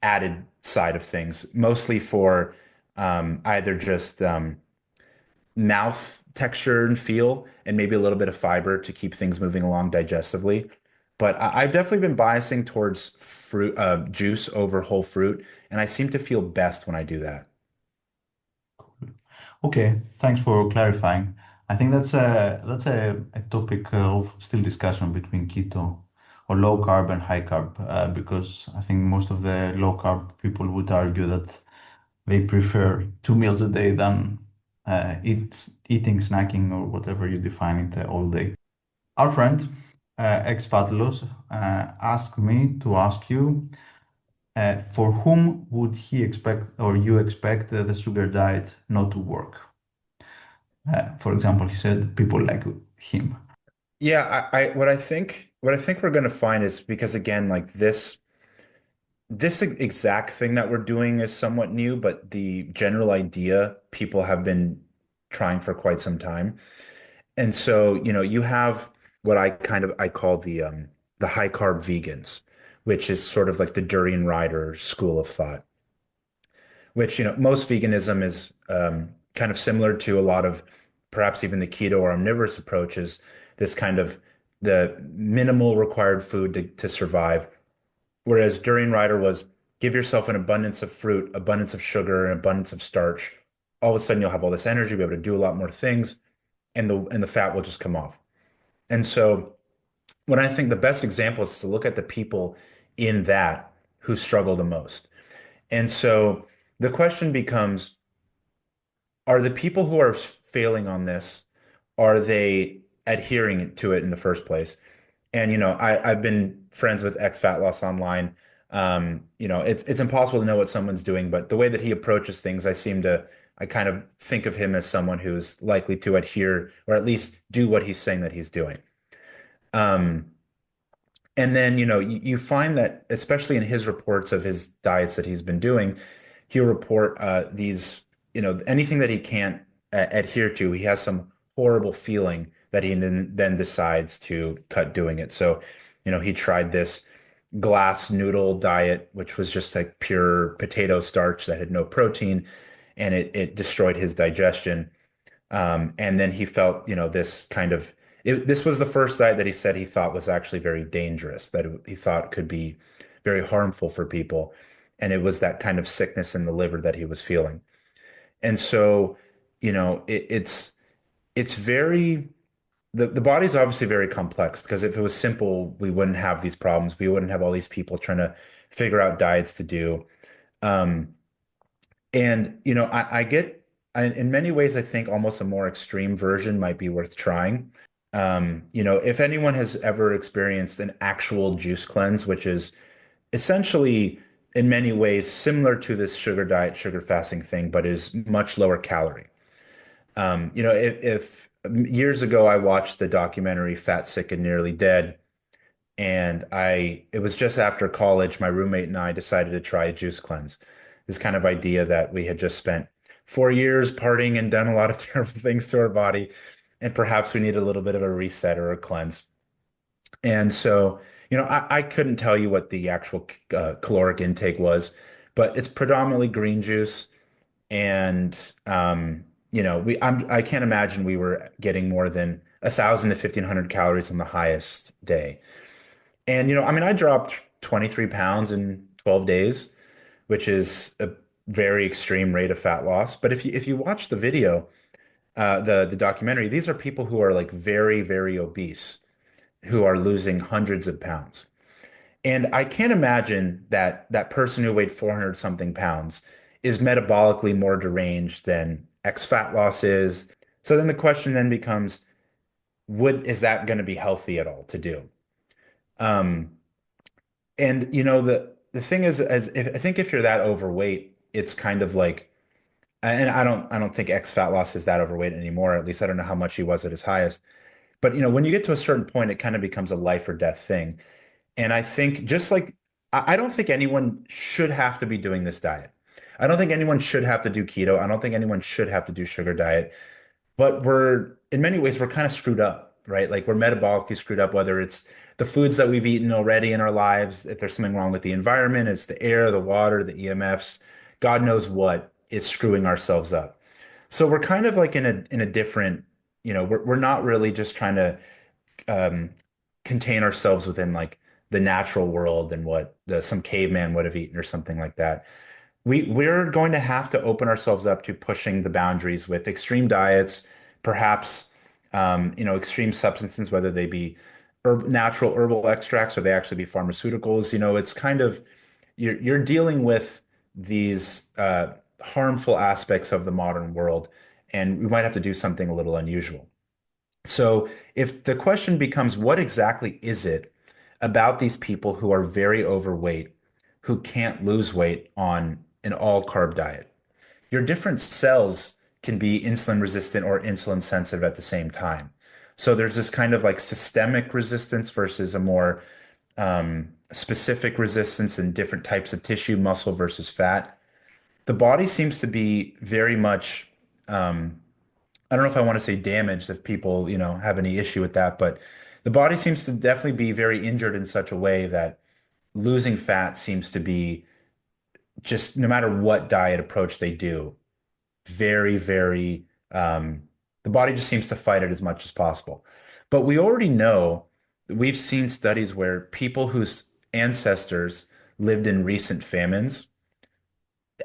added side of things, mostly for either just mouth texture and feel, and maybe a little bit of fiber to keep things moving along digestively. But I've definitely been biasing towards fruit, juice over whole fruit, and I seem to feel best when I do that. Okay, thanks for clarifying. I think that's a topic of still discussion between keto or low carb and high carb, because I think most of the low carb people would argue that they prefer 2 meals a day than eating, snacking, or whatever you define it all day. Our friend, ex-Fatalos, asked me to ask you, for whom would he expect or you expect the sugar diet not to work? For example, he said people like him. Yeah, what I think we're going to find is because again, like this exact thing that we're doing is somewhat new, but the general idea people have been trying for quite some time. And so, you have what I call the high carb vegans, which is sort of like the Durian Rider school of thought, which, most veganism is kind of similar to a lot of perhaps even the keto or omnivorous approaches, this kind of the minimal required food to survive. Whereas Durian Rider was give yourself an abundance of fruit, abundance of sugar, and abundance of starch. All of a sudden you'll have all this energy, be able to do a lot more things, and the fat will just come off. And so what I think the best example is to look at the people in that who struggle the most. And so the question becomes, are the people who are failing on this, are they adhering to it in the first place. And I've been friends with ex-fat loss online. It's impossible to know what someone's doing, but the way that he approaches things, I kind of think of him as someone who's likely to adhere or at least do what he's saying that he's doing. Um, and then, you find that, especially in his reports of his diets that he's been doing, he'll report anything that he can't adhere to, he has some horrible feeling that he then decides to cut doing it. So, he tried this glass noodle diet, which was just like pure potato starch that had no protein, and it destroyed his digestion. And then he felt, this was the first diet that he said he thought was actually very dangerous, that he thought could be very harmful for people. And it was that kind of sickness in the liver that he was feeling. And so, it's very, the body's obviously very complex because if it was simple, we wouldn't have these problems. We wouldn't have all these people trying to figure out diets to do. Um, and, in many ways, I think almost a more extreme version might be worth trying. If anyone has ever experienced an actual juice cleanse, which is essentially in many ways similar to this sugar diet, sugar fasting thing, but is much lower calorie. If years ago I watched the documentary Fat, Sick, and Nearly Dead, and it was just after college, my roommate and I decided to try a juice cleanse. This kind of idea that we had just spent 4 years partying and done a lot of terrible things to our body, and perhaps we need a little bit of a reset or a cleanse. And so, I couldn't tell you what the actual caloric intake was, but it's predominantly green juice. And I can't imagine we were getting more than 1,000 to 1,500 calories on the highest day. And I mean, I dropped 23 pounds in 12 days, which is a very extreme rate of fat loss. But if you watch the video, the documentary, these are people who are like very, very obese, who are losing hundreds of pounds. And I can't imagine that that person who weighed 400 something pounds is metabolically more deranged than ex-fat loss is. So then the question then becomes, is that going to be healthy at all to do? Um, and the thing is, I think if you're that overweight, it's kind of like, and I don't think ex-fat loss is that overweight anymore. At least I don't know how much he was at his highest. But when you get to a certain point, it kind of becomes a life or death thing. And I think just like I don't think anyone should have to be doing this diet. I don't think anyone should have to do keto. I don't think anyone should have to do sugar diet. But in many ways, we're kind of screwed up, right? Like we're metabolically screwed up, whether it's the foods that we've eaten already in our lives, if there's something wrong with the environment, it's the air, the water, the EMFs, God knows what is screwing ourselves up. So we're kind of like in a different, we're not really just trying to um, contain ourselves within like the natural world and what some caveman would have eaten or something like that. We're going to have to open ourselves up to pushing the boundaries with extreme diets, perhaps extreme substances, whether they be natural herbal extracts or they actually be pharmaceuticals. It's kind of you're dealing with these harmful aspects of the modern world, and we might have to do something a little unusual. So if the question becomes, what exactly is it about these people who are very overweight, who can't lose weight on an all carb diet? Your different cells can be insulin resistant or insulin sensitive at the same time. So there's this kind of like systemic resistance versus a more specific resistance in different types of tissue, muscle versus fat. The body seems to be very much I don't know if I want to say damaged if people, have any issue with that, but the body seems to definitely be very injured in such a way that losing fat seems to be just no matter what diet approach they do, very, very, the body just seems to fight it as much as possible. But we already know, we've seen studies where people whose ancestors lived in recent famines,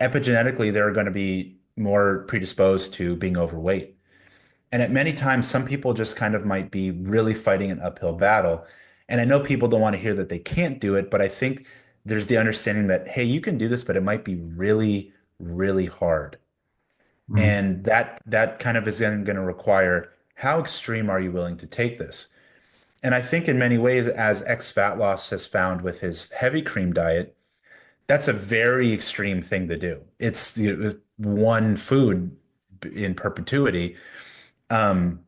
epigenetically, they're going to be more predisposed to being overweight. And at many times, some people just kind of might be really fighting an uphill battle. And I know people don't want to hear that they can't do it, but I think there's the understanding that, hey, you can do this, but it might be really, really hard. Mm. And that kind of is then going to require How extreme are you willing to take this? And I think in many ways, as ex-fat loss has found with his heavy cream diet, that's a very extreme thing to do. It's one food in perpetuity. Um,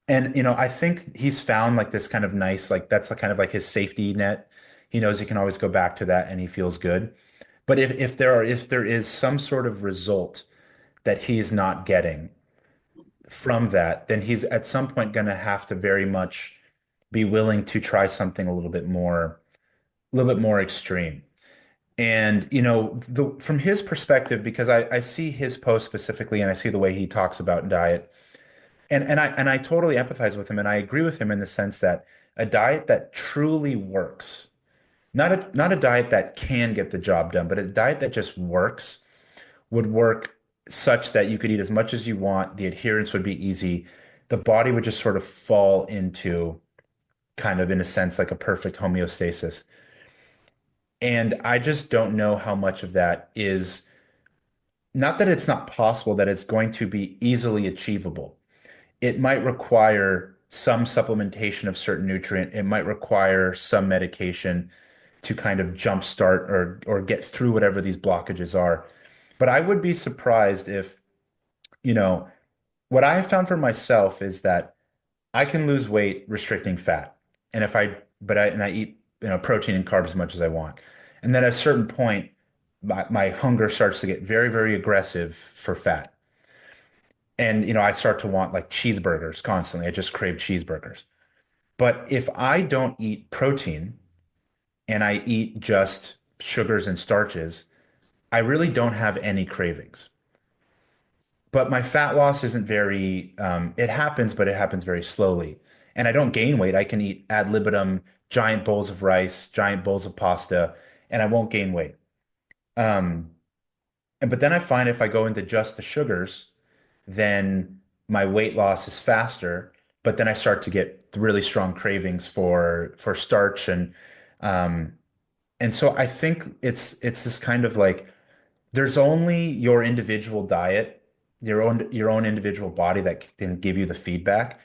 and I think he's found like this kind of nice, like that's kind of like his safety net. He knows he can always go back to that and he feels good. But if there is some sort of result that he's not getting from that, then he's at some point going to have to very much be willing to try something a little bit more extreme. And from his perspective, because I see his post specifically, and I see the way he talks about diet, and I totally empathize with him, and I agree with him in the sense that a diet that truly works, not a diet that can get the job done, but a diet that just works would work such that you could eat as much as you want, the adherence would be easy, the body would just sort of fall into kind of in a sense like a perfect homeostasis. And I just don't know how much of that is not that it's not possible, that it's going to be easily achievable. It might require some supplementation of certain nutrient. It might require some medication to kind of jumpstart or get through whatever these blockages are. But I would be surprised if, you know, what I have found for myself is that I can lose weight restricting fat. And if I, but I, and I eat, protein and carbs as much as I want. And then at a certain point, my hunger starts to get very, very aggressive for fat. And, I start to want like cheeseburgers constantly. I just crave cheeseburgers. But if I don't eat protein and I eat just sugars and starches, I really don't have any cravings. But my fat loss isn't it happens, but it happens very slowly. And I don't gain weight. I can eat ad libitum, giant bowls of rice, giant bowls of pasta, and I won't gain weight. Um, but then I find if I go into just the sugars, then my weight loss is faster. But then I start to get really strong cravings for starch um, and so I think it's this kind of like there's only your individual diet, your own individual body that can give you the feedback.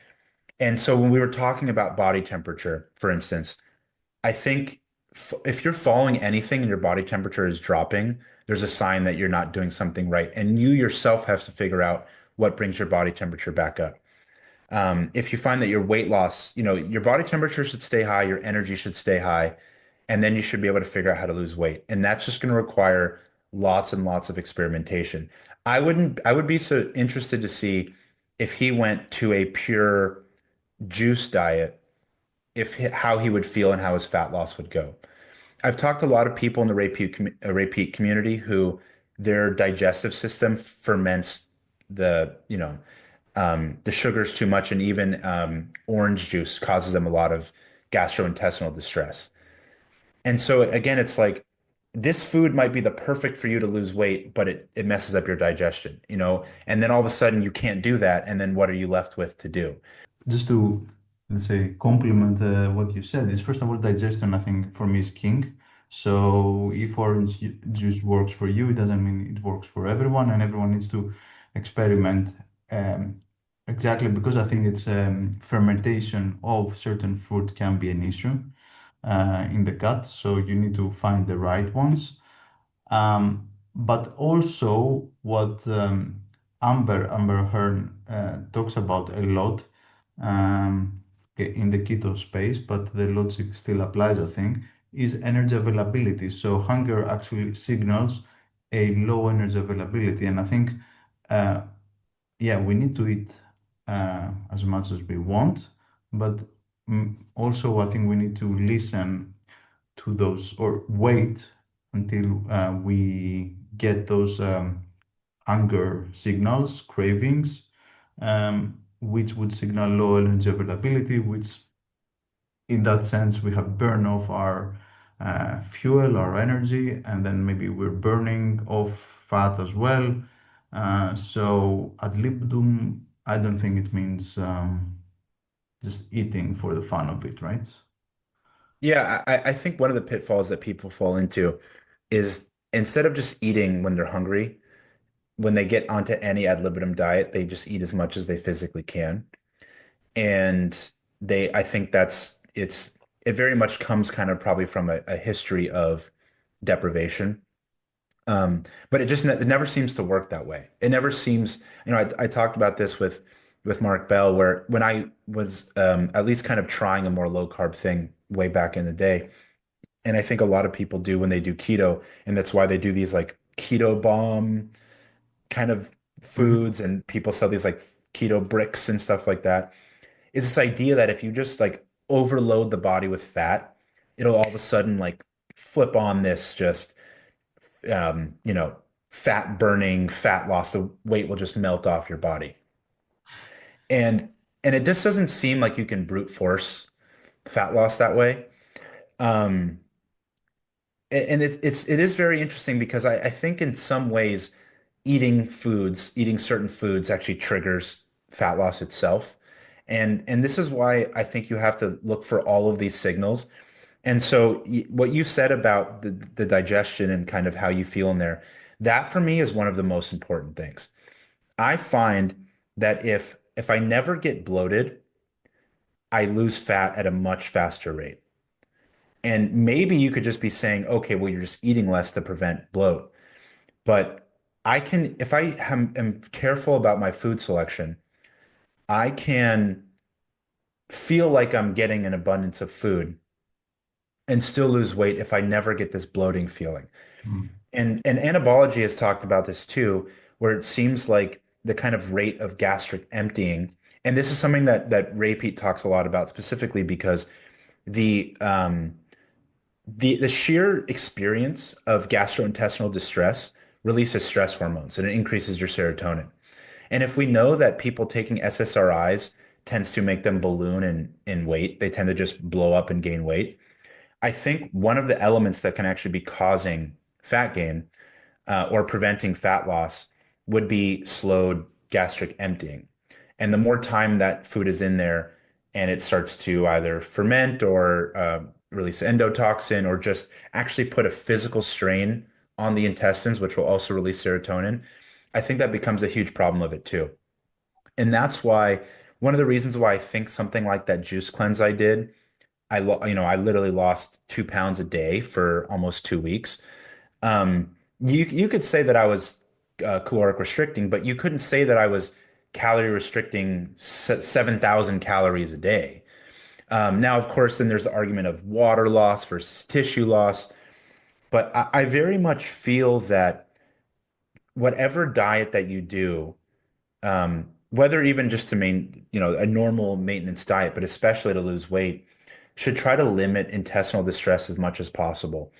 And so when we were talking about body temperature, for instance, I think if you're following anything and your body temperature is dropping, there's a sign that you're not doing something right. And you yourself have to figure out what brings your body temperature back up. If you find that your weight loss, your body temperature should stay high, your energy should stay high, and then you should be able to figure out how to lose weight. And that's just going to require lots and lots of experimentation. I would be so interested to see if he went to a pure juice diet, how he would feel and how his fat loss would go. I've talked to a lot of people in the Ray Peat community who their digestive system ferments the sugars too much, and even orange juice causes them a lot of gastrointestinal distress. And so again, it's like this food might be the perfect for you to lose weight, but it messes up your digestion. And then all of a sudden you can't do that. And then what are you left with to do? Just to, let's say, complement what you said, is first of all, digestion, I think, for me is king. So if orange juice works for you, it doesn't mean it works for everyone, and everyone needs to experiment exactly because I think it's fermentation of certain fruit can be an issue in the gut. So you need to find the right ones. But also what Amber Hearn talks about a lot in the keto space, but the logic still applies, I think, is energy availability. So hunger actually signals a low energy availability, and I think, uh, yeah, we need to eat as much as we want, but also I think we need to listen to those or wait until we get those hunger signals, cravings, which would signal low energy availability, which in that sense we have burn off our fuel, our energy, and then maybe we're burning off fat as well. So ad libitum, I don't think it means just eating for the fun of it, right? Yeah, I think one of the pitfalls that people fall into is instead of just eating when they're hungry, when they get onto any ad libitum diet, they just eat as much as they physically can. And I think it very much comes kind of probably from a history of deprivation. But it never seems to work that way. It never seems, I talked about this with Mark Bell, where when I was at least kind of trying a more low carb thing way back in the day, and I think a lot of people do when they do keto, and that's why they do these like keto bomb kind of Mhm. foods, and people sell these like keto bricks and stuff like that. Is this idea that if you just like overload the body with fat, it'll all of a sudden like flip on this just um, you know, fat burning, fat loss, the weight will just melt off your body. And it just doesn't seem like you can brute force fat loss that way. Um, and it is very interesting because I think in some ways eating certain foods actually triggers fat loss itself. And this is why I think you have to look for all of these signals. And so what you said about the digestion and kind of how you feel in there, that for me is one of the most important things. I find that if I never get bloated, I lose fat at a much faster rate. And maybe you could just be saying, okay, well, you're just eating less to prevent bloat. But if am careful about my food selection, I can feel like I'm getting an abundance of food and still lose weight if I never get this bloating feeling. Mm. And anabology has talked about this too, where it seems like the kind of rate of gastric emptying, and this is something that Ray Peat talks a lot about specifically because the the sheer experience of gastrointestinal distress releases stress hormones and it increases your serotonin. And if we know that people taking SSRIs tends to make them balloon in weight, they tend to just blow up and gain weight. I think one of the elements that can actually be causing fat gain or preventing fat loss would be slowed gastric emptying. And the more time that food is in there and it starts to either ferment or release endotoxin or just actually put a physical strain on the intestines, which will also release serotonin, I think that becomes a huge problem of it too. And that's why one of the reasons why I think something like that juice cleanse I did, I literally lost 2 pounds a day for almost 2 weeks. You could say that I was caloric restricting, but you couldn't say that I was calorie restricting 7,000 calories a day. Now, of course, then there's the argument of water loss versus tissue loss, but I very much feel that whatever diet that you do, whether even just to a normal maintenance diet, but especially to lose weight, should try to limit intestinal distress as much as possible.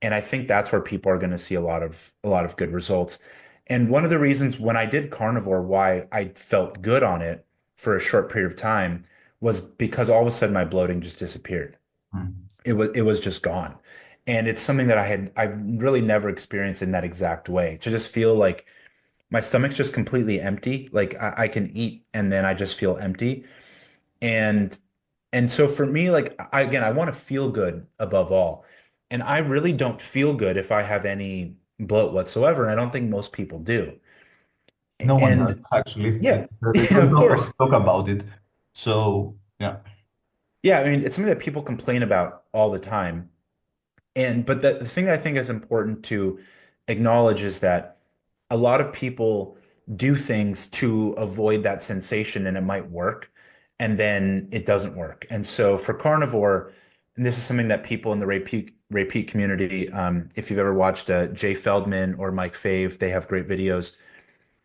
And I think that's where people are going to see a lot of good results. And one of the reasons when I did carnivore, why I felt good on it for a short period of time was because all of a sudden my bloating just disappeared. Mm. It was just gone. And it's something that I've really never experienced in that exact way. To just feel like my stomach's just completely empty. Like I can eat and then I just feel empty. And so for me, like again, I want to feel good above all. And I really don't feel good if I have any bloat whatsoever. And I don't think most people do. No one does, And actually. yeah, There is yeah, of no one course. to talk about it. So, yeah. Yeah, I mean, it's something that people complain about all the time. But the thing I think is important to acknowledge is that a lot of people do things to avoid that sensation and it might work and then it doesn't work. And so for carnivore, and this is something that people in the Ray Peat community, if you've ever watched Jay Feldman or Mike Fave, they have great videos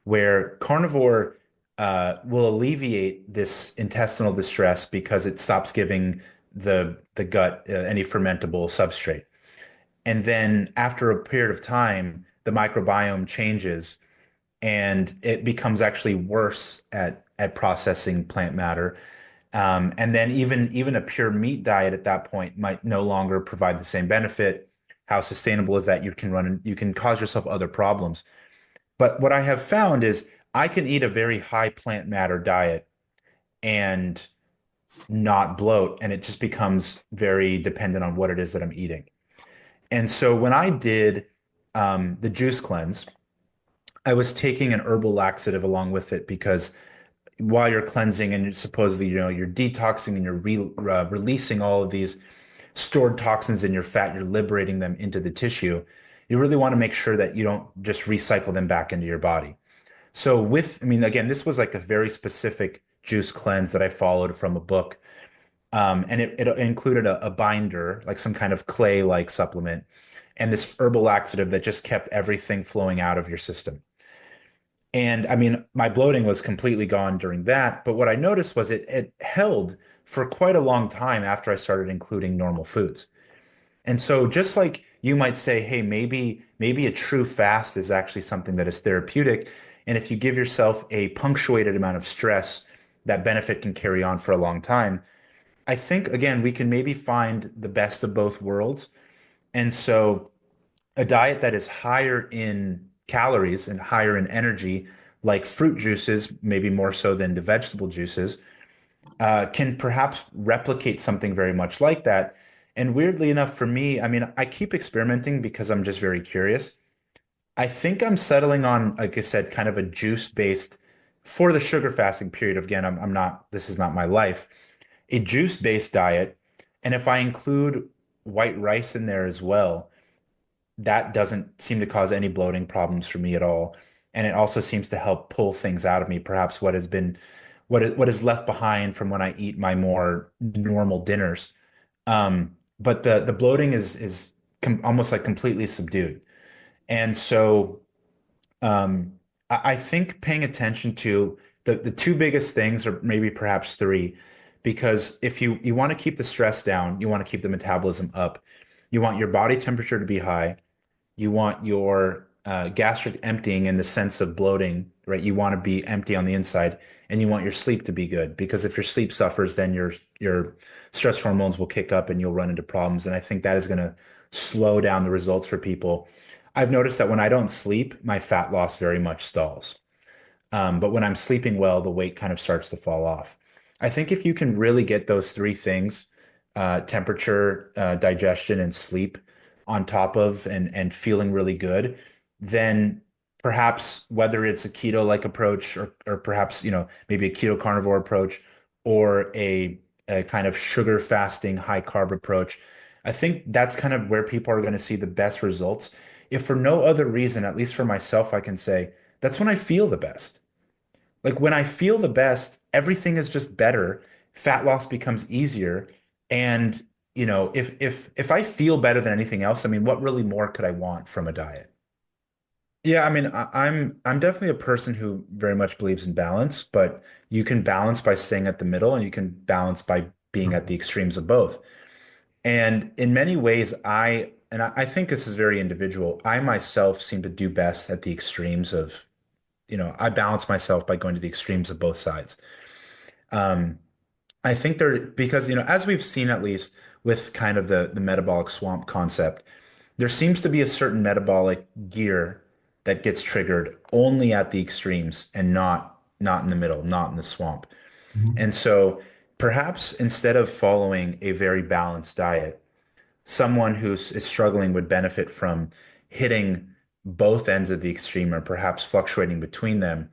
where carnivore will alleviate this intestinal distress because it stops giving the gut any fermentable substrate. And then after a period of time, the microbiome changes and it becomes actually worse at processing plant matter. And then even a pure meat diet at that point might no longer provide the same benefit. How sustainable is that? You can cause yourself other problems. But what I have found is I can eat a very high plant matter diet and not bloat, and it just becomes very dependent on what it is that I'm eating. And so when I did the juice cleanse, I was taking an herbal laxative along with it because while you're cleansing and you're supposedly, you're detoxing and you're releasing all of these stored toxins in your fat, you're liberating them into the tissue. You really want to make sure that you don't just recycle them back into your body. So I mean, again, this was like a very specific juice cleanse that I followed from a book. And it included a binder, like some kind of clay-like supplement, and this herbal laxative that just kept everything flowing out of your system. And I mean, my bloating was completely gone during that. But what I noticed was it held for quite a long time after I started including normal foods. And so just like you might say, hey, maybe a true fast is actually something that is therapeutic. And if you give yourself a punctuated amount of stress, that benefit can carry on for a long time. I think again, we can maybe find the best of both worlds. And so a diet that is higher in calories and higher in energy, like fruit juices, maybe more so than the vegetable juices, can perhaps replicate something very much like that. And weirdly enough, for me, I mean, I keep experimenting because I'm just very curious. I think I'm settling on, like I said, kind of a juice-based for the sugar fasting period. Again, I'm not, this is not my life, a juice-based diet. And if I include white rice in there as well, that doesn't seem to cause any bloating problems for me at all. And it also seems to help pull things out of me, perhaps what is left behind from when I eat my more normal dinners. But the bloating is almost like completely subdued. And so I think paying attention to the two biggest things, or maybe perhaps three, because if you want to keep the stress down, you want to keep the metabolism up, you want your body temperature to be high, you want your gastric emptying in the sense of bloating, right? You want to be empty on the inside, and you want your sleep to be good because if your sleep suffers, then your stress hormones will kick up and you'll run into problems. And I think that is going to slow down the results for people. I've noticed that when I don't sleep, my fat loss very much stalls. But when I'm sleeping well, the weight kind of starts to fall off. I think if you can really get those three things, temperature, digestion, and sleep on top of and feeling really good, then perhaps whether it's a keto-like approach or perhaps, maybe a keto carnivore approach or a kind of sugar fasting, high carb approach, I think that's kind of where people are going to see the best results. If for no other reason, at least for myself, I can say that's when I feel the best. Like when I feel the best, everything is just better. Fat loss becomes easier. And, if I feel better than anything else, I mean, what really more could I want from a diet? Yeah, I mean, I'm definitely a person who very much believes in balance, but you can balance by staying at the middle and you can balance by being at the extremes of both. And in many ways, I think this is very individual. I myself seem to do best at the extremes of, I balance myself by going to the extremes of both sides. Um, I think because, as we've seen at least with kind of the metabolic swamp concept, there seems to be a certain metabolic gear that gets triggered only at the extremes and not in the middle, not in the swamp. Mhm. And so perhaps instead of following a very balanced diet, someone is struggling would benefit from hitting both ends of the extreme or perhaps fluctuating between them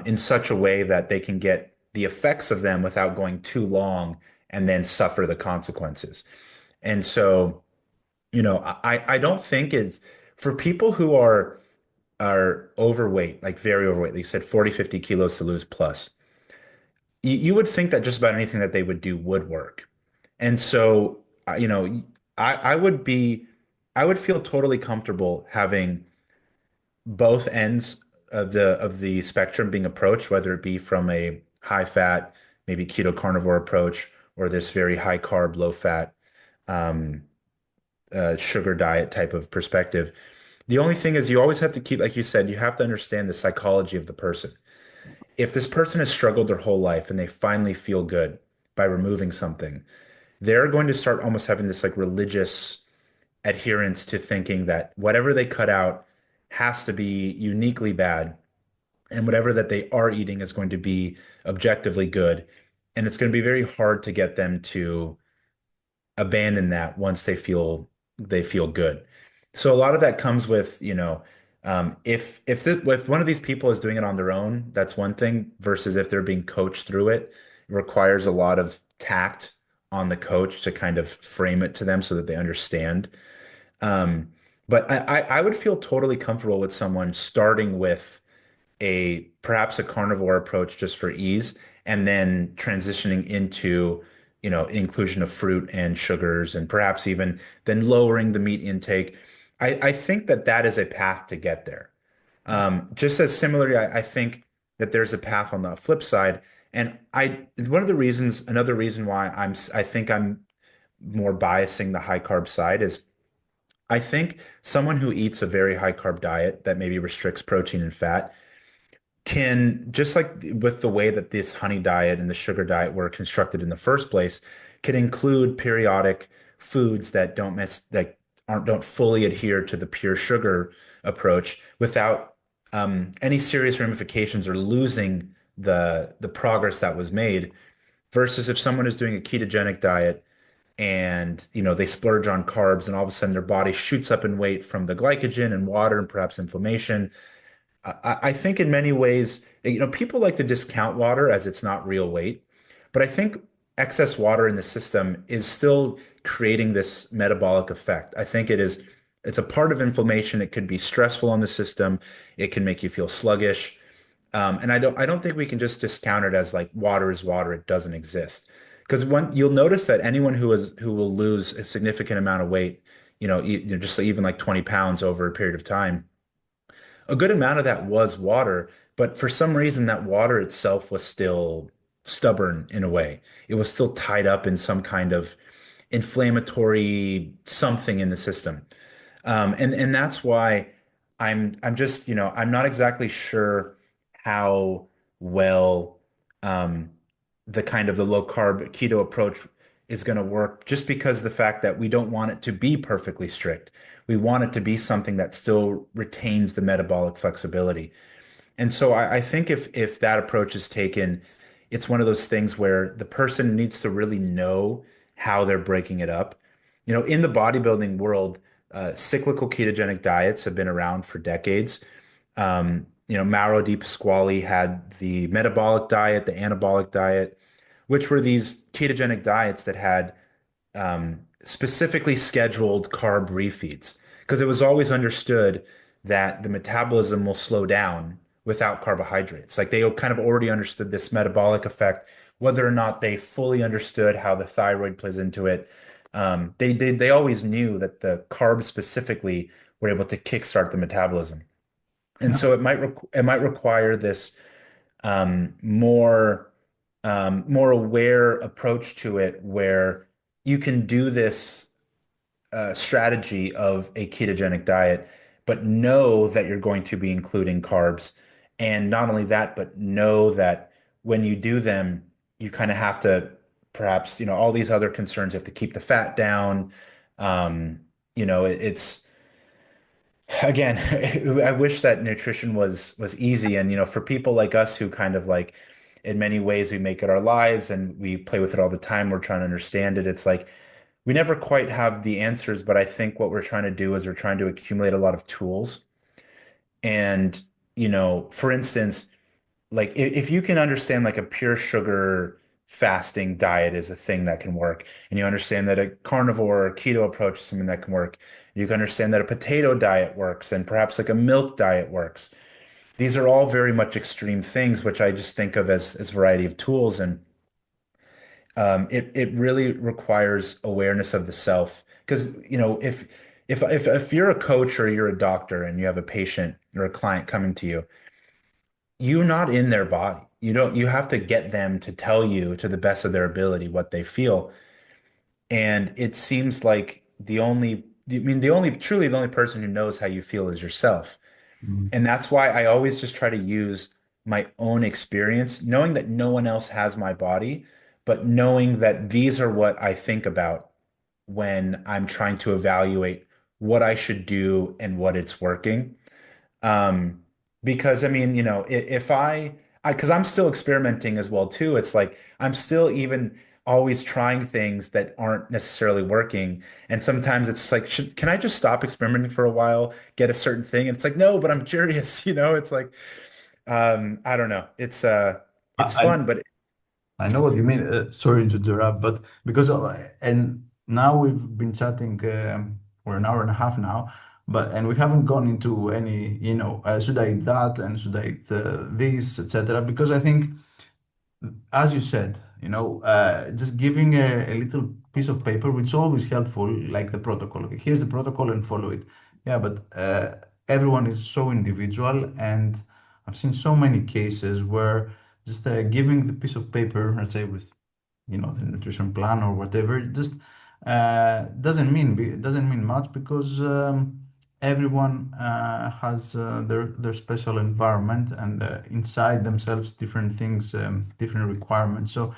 in such a way that they can get the effects of them without going too long and then suffer the consequences. And so, I don't think it's for people who are overweight, like very overweight, like you said, 40, 50 kilos to lose plus. You would think that just about anything that they would do would work. And so, I would I would feel totally comfortable having both ends of the spectrum being approached, whether it be from a high fat, maybe keto carnivore approach, or this very high carb, low fat, um, sugar diet type of perspective. The only thing is you always have to keep, like you said, you have to understand the psychology of the person. If this person has struggled their whole life and they finally feel good by removing something, they're going to start almost having this like religious adherence to thinking that whatever they cut out has to be uniquely bad and whatever that they are eating is going to be objectively good. And it's going to be very hard to get them to abandon that once they feel good. So a lot of that comes with, If one of these people is doing it on their own, that's one thing, versus if they're being coached through it, it requires a lot of tact on the coach to kind of frame it to them so that they understand. Um, but I would feel totally comfortable with someone starting with a perhaps a carnivore approach just for ease, and then transitioning into, inclusion of fruit and sugars, and perhaps even then lowering the meat intake. I think that that is a path to get there. Just as similarly, I think that there's a path on the flip side. And another reason why I think I'm more biasing the high carb side is I think someone who eats a very high carb diet that maybe restricts protein and fat can, just like with the way that this honey diet and the sugar diet were constructed in the first place, can include periodic foods that don't fully adhere to the pure sugar approach without any serious ramifications or losing the progress that was made. Versus if someone is doing a ketogenic diet and they splurge on carbs, and all of a sudden their body shoots up in weight from the glycogen and water and perhaps inflammation. I think in many ways, people like to discount water as it's not real weight, but I think excess water in the system is still creating this metabolic effect. I think it's a part of inflammation. It could be stressful on the system. It can make you feel sluggish. And I don't think we can just discount it as like water is water. It doesn't exist. Because you'll notice that anyone who will lose a significant amount of weight, just even like 20 pounds over a period of time, a good amount of that was water, but for some reason that water itself was still stubborn in a way. It was still tied up in some kind of inflammatory something in the system. And that's why I'm just, I'm not exactly sure how well um, the kind of the low carb keto approach is going to work, just because the fact that we don't want it to be perfectly strict. We want it to be something that still retains the metabolic flexibility. And so I think if that approach is taken, it's one of those things where the person needs to really know how they're breaking it up. In the bodybuilding world, cyclical ketogenic diets have been around for decades. Mauro Di Pasquale had the metabolic diet, the anabolic diet, which were these ketogenic diets that had specifically scheduled carb refeeds, because it was always understood that the metabolism will slow down without carbohydrates. Like they kind of already understood this metabolic effect, whether or not they fully understood how the thyroid plays into it. They always knew that the carbs specifically were able to kickstart the metabolism. And Yeah. so it might require this more more aware approach to it, where you can do this strategy of a ketogenic diet, but know that you're going to be including carbs. And not only that, but know that when you do them, you kind of have to, perhaps, all these other concerns. You have to keep the fat down. It's again, I wish that nutrition was easy. And for people like us who kind of like, in many ways, we make it our lives and we play with it all the time, we're trying to understand it. It's like we never quite have the answers, but I think what we're trying to do is we're trying to accumulate a lot of tools. And for instance, like if you can understand like a pure sugar fasting diet is a thing that can work, and you understand that a carnivore or keto approach is something that can work, you can understand that a potato diet works, and perhaps like a milk diet works. These are all very much extreme things, which I just think of as variety of tools. And it really requires awareness of the self, because if you're a coach or you're a doctor and you have a patient or a client coming to you, you're not in their body. You have to get them to tell you to the best of their ability what they feel. And it seems like truly the only person who knows how you feel is yourself. Mm. And that's why I always just try to use my own experience, knowing that no one else has my body, but knowing that these are what I think about when I'm trying to evaluate what I should do and what it's working. Um, because I mean, if because I'm still experimenting as well too. It's like I'm still even always trying things that aren't necessarily working. And sometimes it's like, can I just stop experimenting for a while, get a certain thing? And it's like, no, but I'm curious, it's like, I don't know. It's I, fun, but I know what you mean. Sorry to interrupt, but because and now we've been chatting for an hour and a half now, but and we haven't gone into any, should I eat that and should I eat this, etc. Because I think, as you said, just giving a little piece of paper, which is always helpful, like the protocol. Okay, here's the protocol and follow it. Yeah, but everyone is so individual, and I've seen so many cases where just giving the piece of paper, let's say with the nutrition plan or whatever, it just doesn't mean much because everyone has their special environment and inside themselves different things, different requirements. So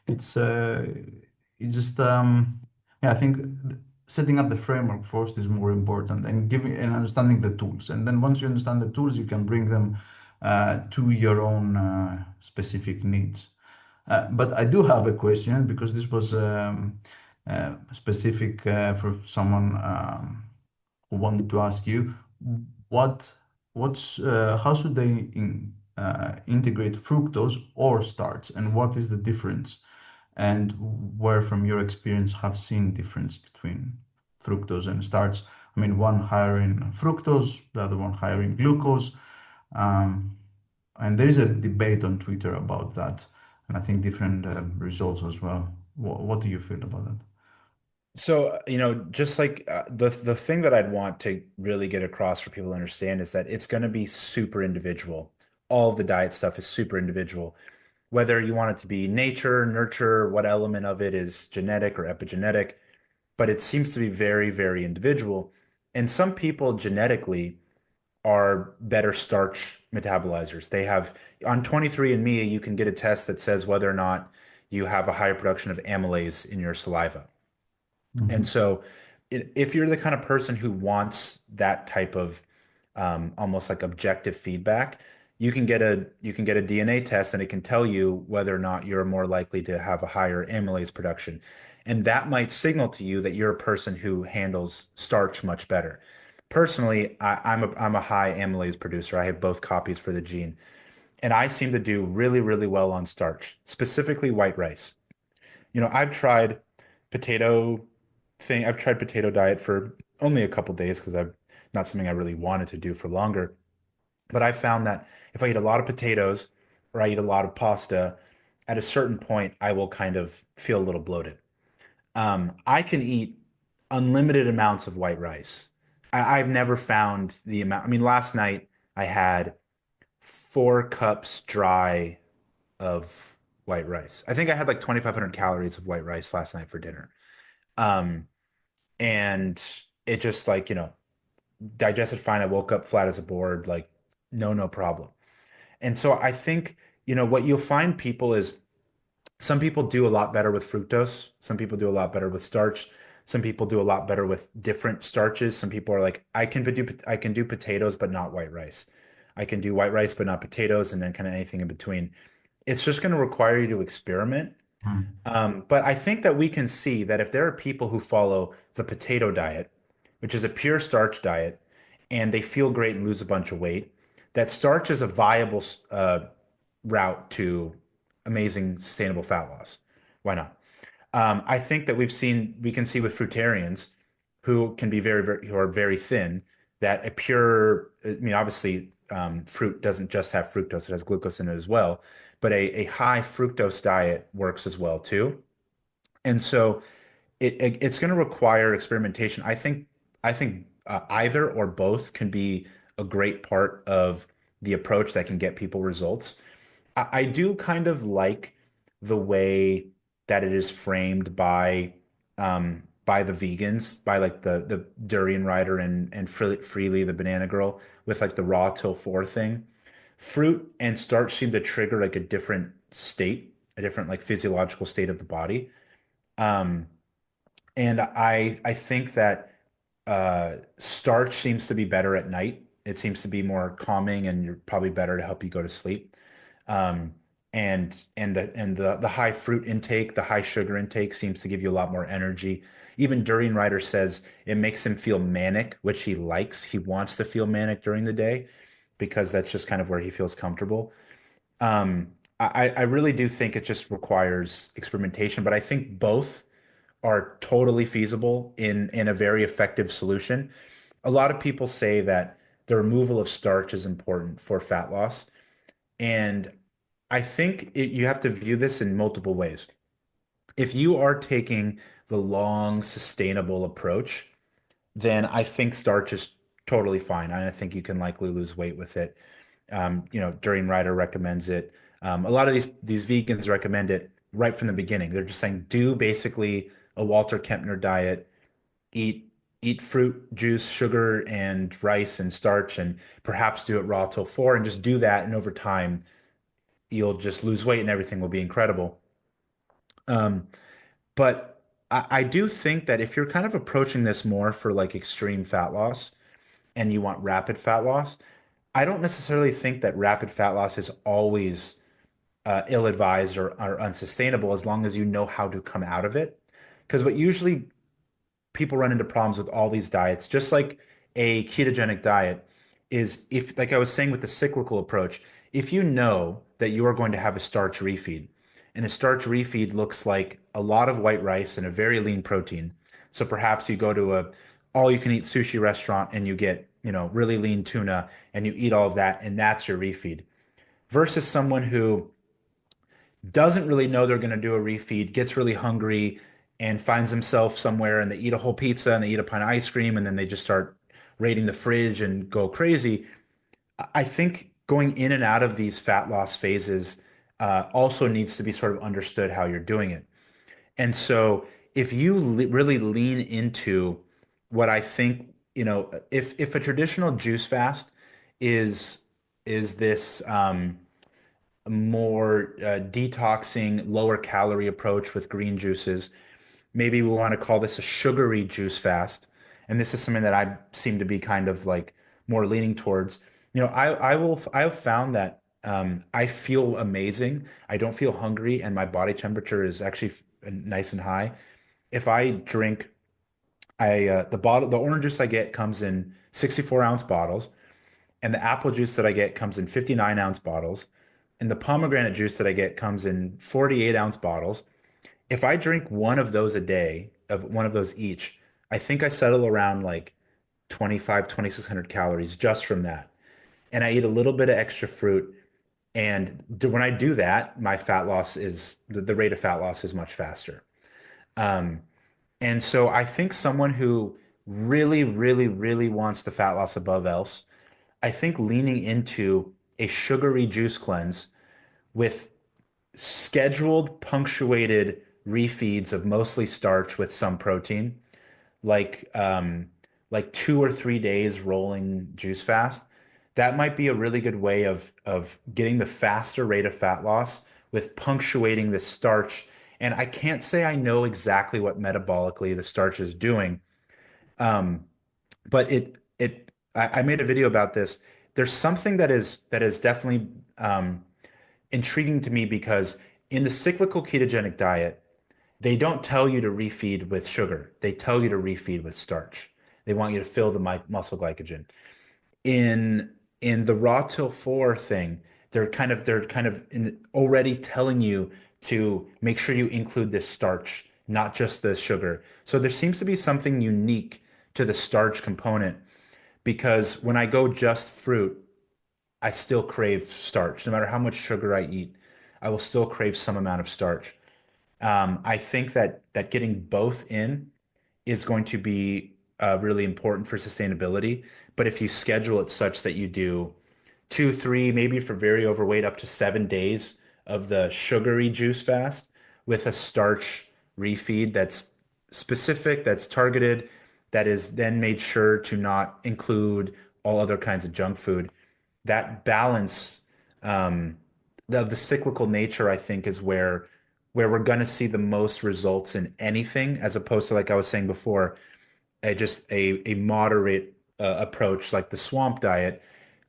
it's it just yeah, I think setting up the framework first is more important, and giving and understanding the tools, and then once you understand the tools you can bring them to your own specific needs. But I do have a question because this was specific for someone who wanted to ask you what how should they integrate fructose or starch, and what is the difference, and where from your experience have seen difference between fructose and starch. I mean, one higher in fructose, the other one higher in glucose. Um, and there is a debate on Twitter about that, and I think different results as well. What do you feel about that? so, just like the thing that I'd want to really get across for people to understand is that it's going to be super individual. All of the diet stuff is super individual. Whether you want it to be nature, nurture, what element of it is genetic or epigenetic, but it seems to be very, very individual. And some people genetically are better starch metabolizers. They have on 23andMe, you can get a test that says whether or not you have a higher production of amylase in your saliva. And Mhm. so, if you're the kind of person who wants that type of almost like objective feedback, you can get a DNA test and it can tell you whether or not you're more likely to have a higher amylase production, and that might signal to you that you're a person who handles starch much better. Personally, I'm a high amylase producer. I have both copies for the gene, and I seem to do really, really well on starch, specifically white rice. I've tried potato I've tried potato diet for only a couple days because I've not something I really wanted to do for longer. But I found that if I eat a lot of potatoes or I eat a lot of pasta, at a certain point I will kind of feel a little bloated. I can eat unlimited amounts of white rice. I've never found the amount. I mean, last night I had 4 cups dry of white rice. I think I had like 2,500 calories of white rice last night for dinner. Um, and it just like, digested fine. I woke up flat as a board, like no problem. And so I think, what you'll find people is some people do a lot better with fructose. Some people do a lot better with starch. Some people do a lot better with different starches. Some people are like, I can do potatoes, but not white rice. I can do white rice, but not potatoes, and then kind of anything in between. It's just going to require you to experiment. Mm. But I think that we can see that if there are people who follow the potato diet, which is a pure starch diet, and they feel great and lose a bunch of weight, that starch is a viable route to amazing sustainable fat loss. Why not? I think that we can see with fruitarians who can be who are very thin, that I mean, obviously, fruit doesn't just have fructose, it has glucose in it as well, but a high fructose diet works as well too. And so it's going to require experimentation. I think either or both can be a great part of the approach that can get people results. I do kind of like the way that it is framed by the vegans, by like the durian rider and freely the banana girl with like the raw till four thing. Fruit and starch seem to trigger like a different state, a different like physiological state of the body. Um, and I think that starch seems to be better at night. It seems to be more calming and you're probably better to help you go to sleep. Um, and the high fruit intake, the high sugar intake seems to give you a lot more energy. Even Durian Rider says it makes him feel manic, which he likes. He wants to feel manic during the day because that's just kind of where he feels comfortable. I really do think it just requires experimentation, but I think both are totally feasible in a very effective solution. A lot of people say that the removal of starch is important for fat loss, and I think you have to view this in multiple ways. If you are taking the long, sustainable approach, then I think starch is totally fine. I think you can likely lose weight with it. Durian Rider recommends it. A lot of these vegans recommend it right from the beginning. They're just saying do basically a Walter Kempner diet, eat eat fruit juice, sugar, and rice and starch, and perhaps do it raw till 4, and just do that. And over time, you'll just lose weight, and everything will be incredible. Um, but I do think that if you're kind of approaching this more for like extreme fat loss and you want rapid fat loss, I don't necessarily think that rapid fat loss is always ill-advised or unsustainable as long as you know how to come out of it. Because what usually people run into problems with all these diets, just like a ketogenic diet, is if, like I was saying with the cyclical approach, if you know that you are going to have a starch refeed, and a starch refeed looks like a lot of white rice and a very lean protein. So perhaps you go to a all you can eat sushi restaurant and you get, really lean tuna and you eat all of that and that's your refeed. Versus someone who doesn't really know they're going to do a refeed, gets really hungry, and finds themselves somewhere and they eat a whole pizza and they eat a pint of ice cream and then they just start raiding the fridge and go crazy. I think going in and out of these fat loss phases also needs to be sort of understood how you're doing it. And so if you really lean into what I think, if a traditional juice fast is this more detoxing, lower calorie approach with green juices. Maybe we want to call this a sugary juice fast. And this is something that I seem to be kind of like more leaning towards. I've found that I feel amazing. I don't feel hungry, and my body temperature is actually nice and high. If I drink, the orange juice I get comes in 64-ounce bottles, and the apple juice that I get comes in 59-ounce bottles, and the pomegranate juice that I get comes in 48-ounce bottles. If I drink one of those a day, of one of those each, I think I settle around like 2,600 calories just from that. And I eat a little bit of extra fruit. And when I do that, my fat loss is the rate of fat loss is much faster. Um, and so I think someone who really, really, really wants the fat loss above else, I think leaning into a sugary juice cleanse with scheduled, punctuated refeeds of mostly starch with some protein, like like 2 or 3 days rolling juice fast. That might be a really good way of getting the faster rate of fat loss with punctuating the starch. And I can't say I know exactly what metabolically the starch is doing, um, but I made a video about this. There's something that is definitely intriguing to me because in the cyclical ketogenic diet, they don't tell you to refeed with sugar. They tell you to refeed with starch. They want you to fill the muscle glycogen. In the raw till 4 thing, already telling you to make sure you include this starch, not just the sugar. So there seems to be something unique to the starch component because when I go just fruit, I still crave starch. No matter how much sugar I eat, I will still crave some amount of starch. I think that getting both in is going to be really important for sustainability. But if you schedule it such that you do 2, 3, maybe for very overweight, up to 7 days of the sugary juice fast with a starch refeed that's specific, that's targeted, that is then made sure to not include all other kinds of junk food. That balance, um, the cyclical nature, I think, is where we're going to see the most results in anything, as opposed to, like I was saying before, just a moderate approach like the swamp diet.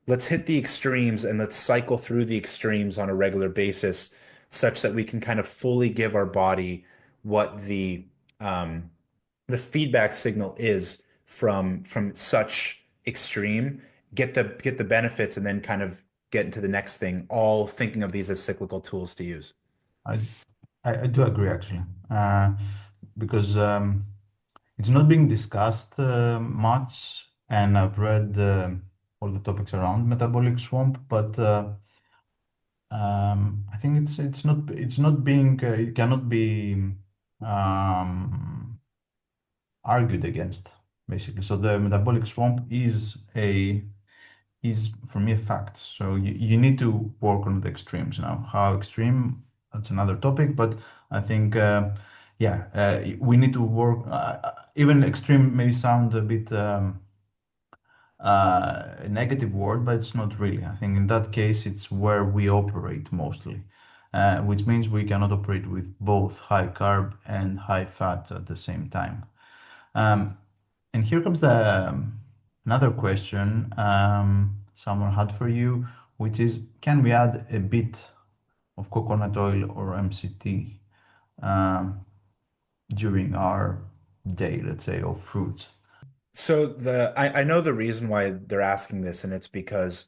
let's hit the extremes and let's cycle through the extremes on a regular basis such that we can kind of fully give our body what um, the feedback signal is from such extreme, get the benefits and then kind of get into the next thing, all thinking of these as cyclical tools to use. I I do agree actually, because it's not being discussed much, and I've read all the topics around metabolic swamp, but I think it's not being it cannot be um, argued against basically. So the metabolic swamp is for me a fact. So you need to work on the extremes now. How extreme? That's another topic, but I think yeah, we need to work. Even extreme may sound a bit a negative word, but it's not really. I think in that case, it's where we operate mostly, which means we cannot operate with both high carb and high fat at the same time. Um, and here comes the another question someone had for you, which is, can we add a bit of coconut oil or MCT um, during our day, let's say, of fruits? So I know the reason why they're asking this, and it's because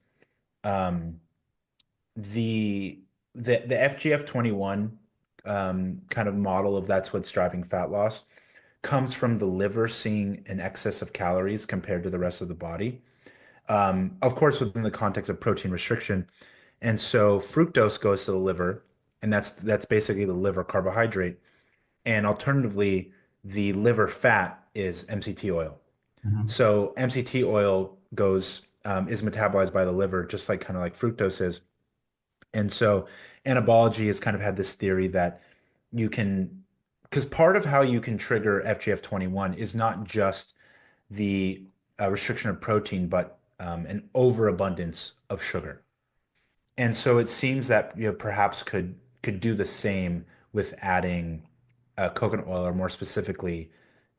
um, the the FGF21 kind of model of that's what's driving fat loss comes from the liver seeing an excess of calories compared to the rest of the body. Of course, within the context of protein restriction. And so fructose goes to the liver, and that's basically the liver carbohydrate. And alternatively, the liver fat is MCT oil. Mhm. So MCT oil goes is metabolized by the liver, just like kind of like fructose is. And so anabology has kind of had this theory that you can, because part of how you can trigger FGF21 is not just the restriction of protein, but an overabundance of sugar. And so it seems that perhaps could do the same with adding coconut oil, or more specifically,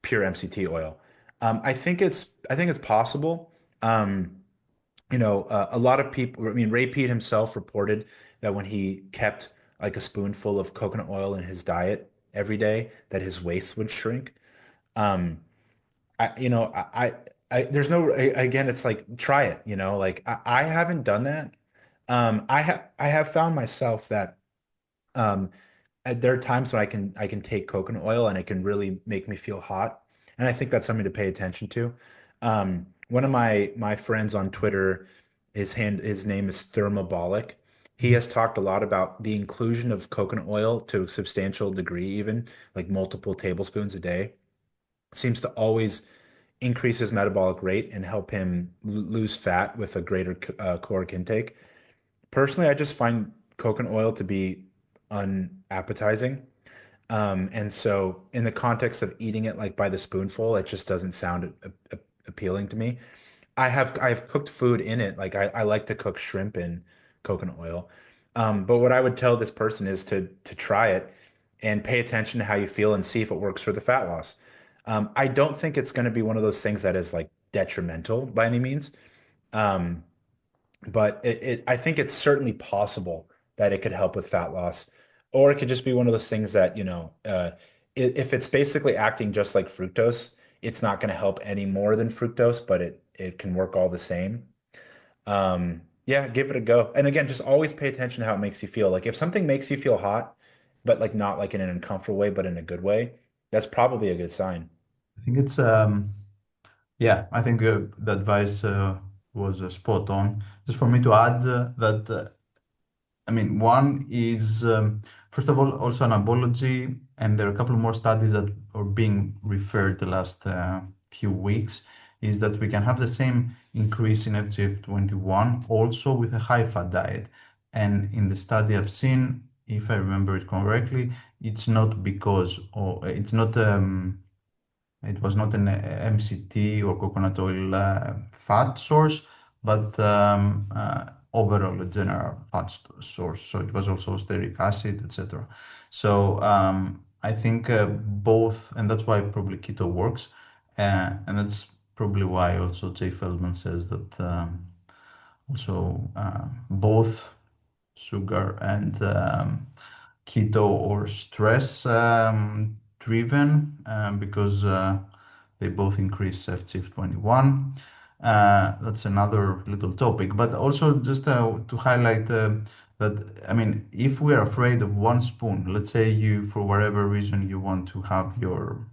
pure MCT oil. I think it's possible. Um, a lot of people. I mean, Ray Peat himself reported that when he kept like a spoonful of coconut oil in his diet every day, that his waist would shrink. Um, I, you know, there's no, again, it's like, try it, like I haven't done that. I have found myself that, um, there are times when I can take coconut oil and it can really make me feel hot. And I think that's something to pay attention to. One of my friends on Twitter, his name is Thermobolic. He has talked a lot about the inclusion of coconut oil to a substantial degree, even like multiple tablespoons a day seems to always increase his metabolic rate and help him lose fat with a greater caloric intake. Personally, I just find coconut oil to be unappetizing. And so in the context of eating it like by the spoonful, it just doesn't sound appealing to me. I have cooked food in it. Like I like to cook shrimp in coconut oil. But what I would tell this person is to try it and pay attention to how you feel and see if it works for the fat loss. I don't think it's going to be one of those things that is like detrimental by any means. Um, but I think it's certainly possible that it could help with fat loss, or it could just be one of those things that, if it's basically acting just like fructose, it's not going to help any more than fructose, but it can work all the same. Yeah, give it a go. And again, just always pay attention to how it makes you feel. Like if something makes you feel hot, but like not like in an uncomfortable way, but in a good way, that's probably a good sign. I think it's yeah, I think the advice was spot on. Just for me to add that I mean, one is first of all also anabology, and there are a couple more studies that are being referred the last few weeks. Is that we can have the same increase in FGF21 also with a high fat diet. And in the study I've seen, if I remember it correctly, it's not because, or it's not it was not an MCT or coconut oil fat source, but overall a general fat source. So it was also stearic acid, etc. So I think both, and that's why probably keto works, and that's probably why also Jay Feldman says that also both sugar and keto or stress driven because they both increase FGF21. That's another little topic, but also just to highlight that, I mean, if we are afraid of one spoon, let's say you, for whatever reason, you want to have your,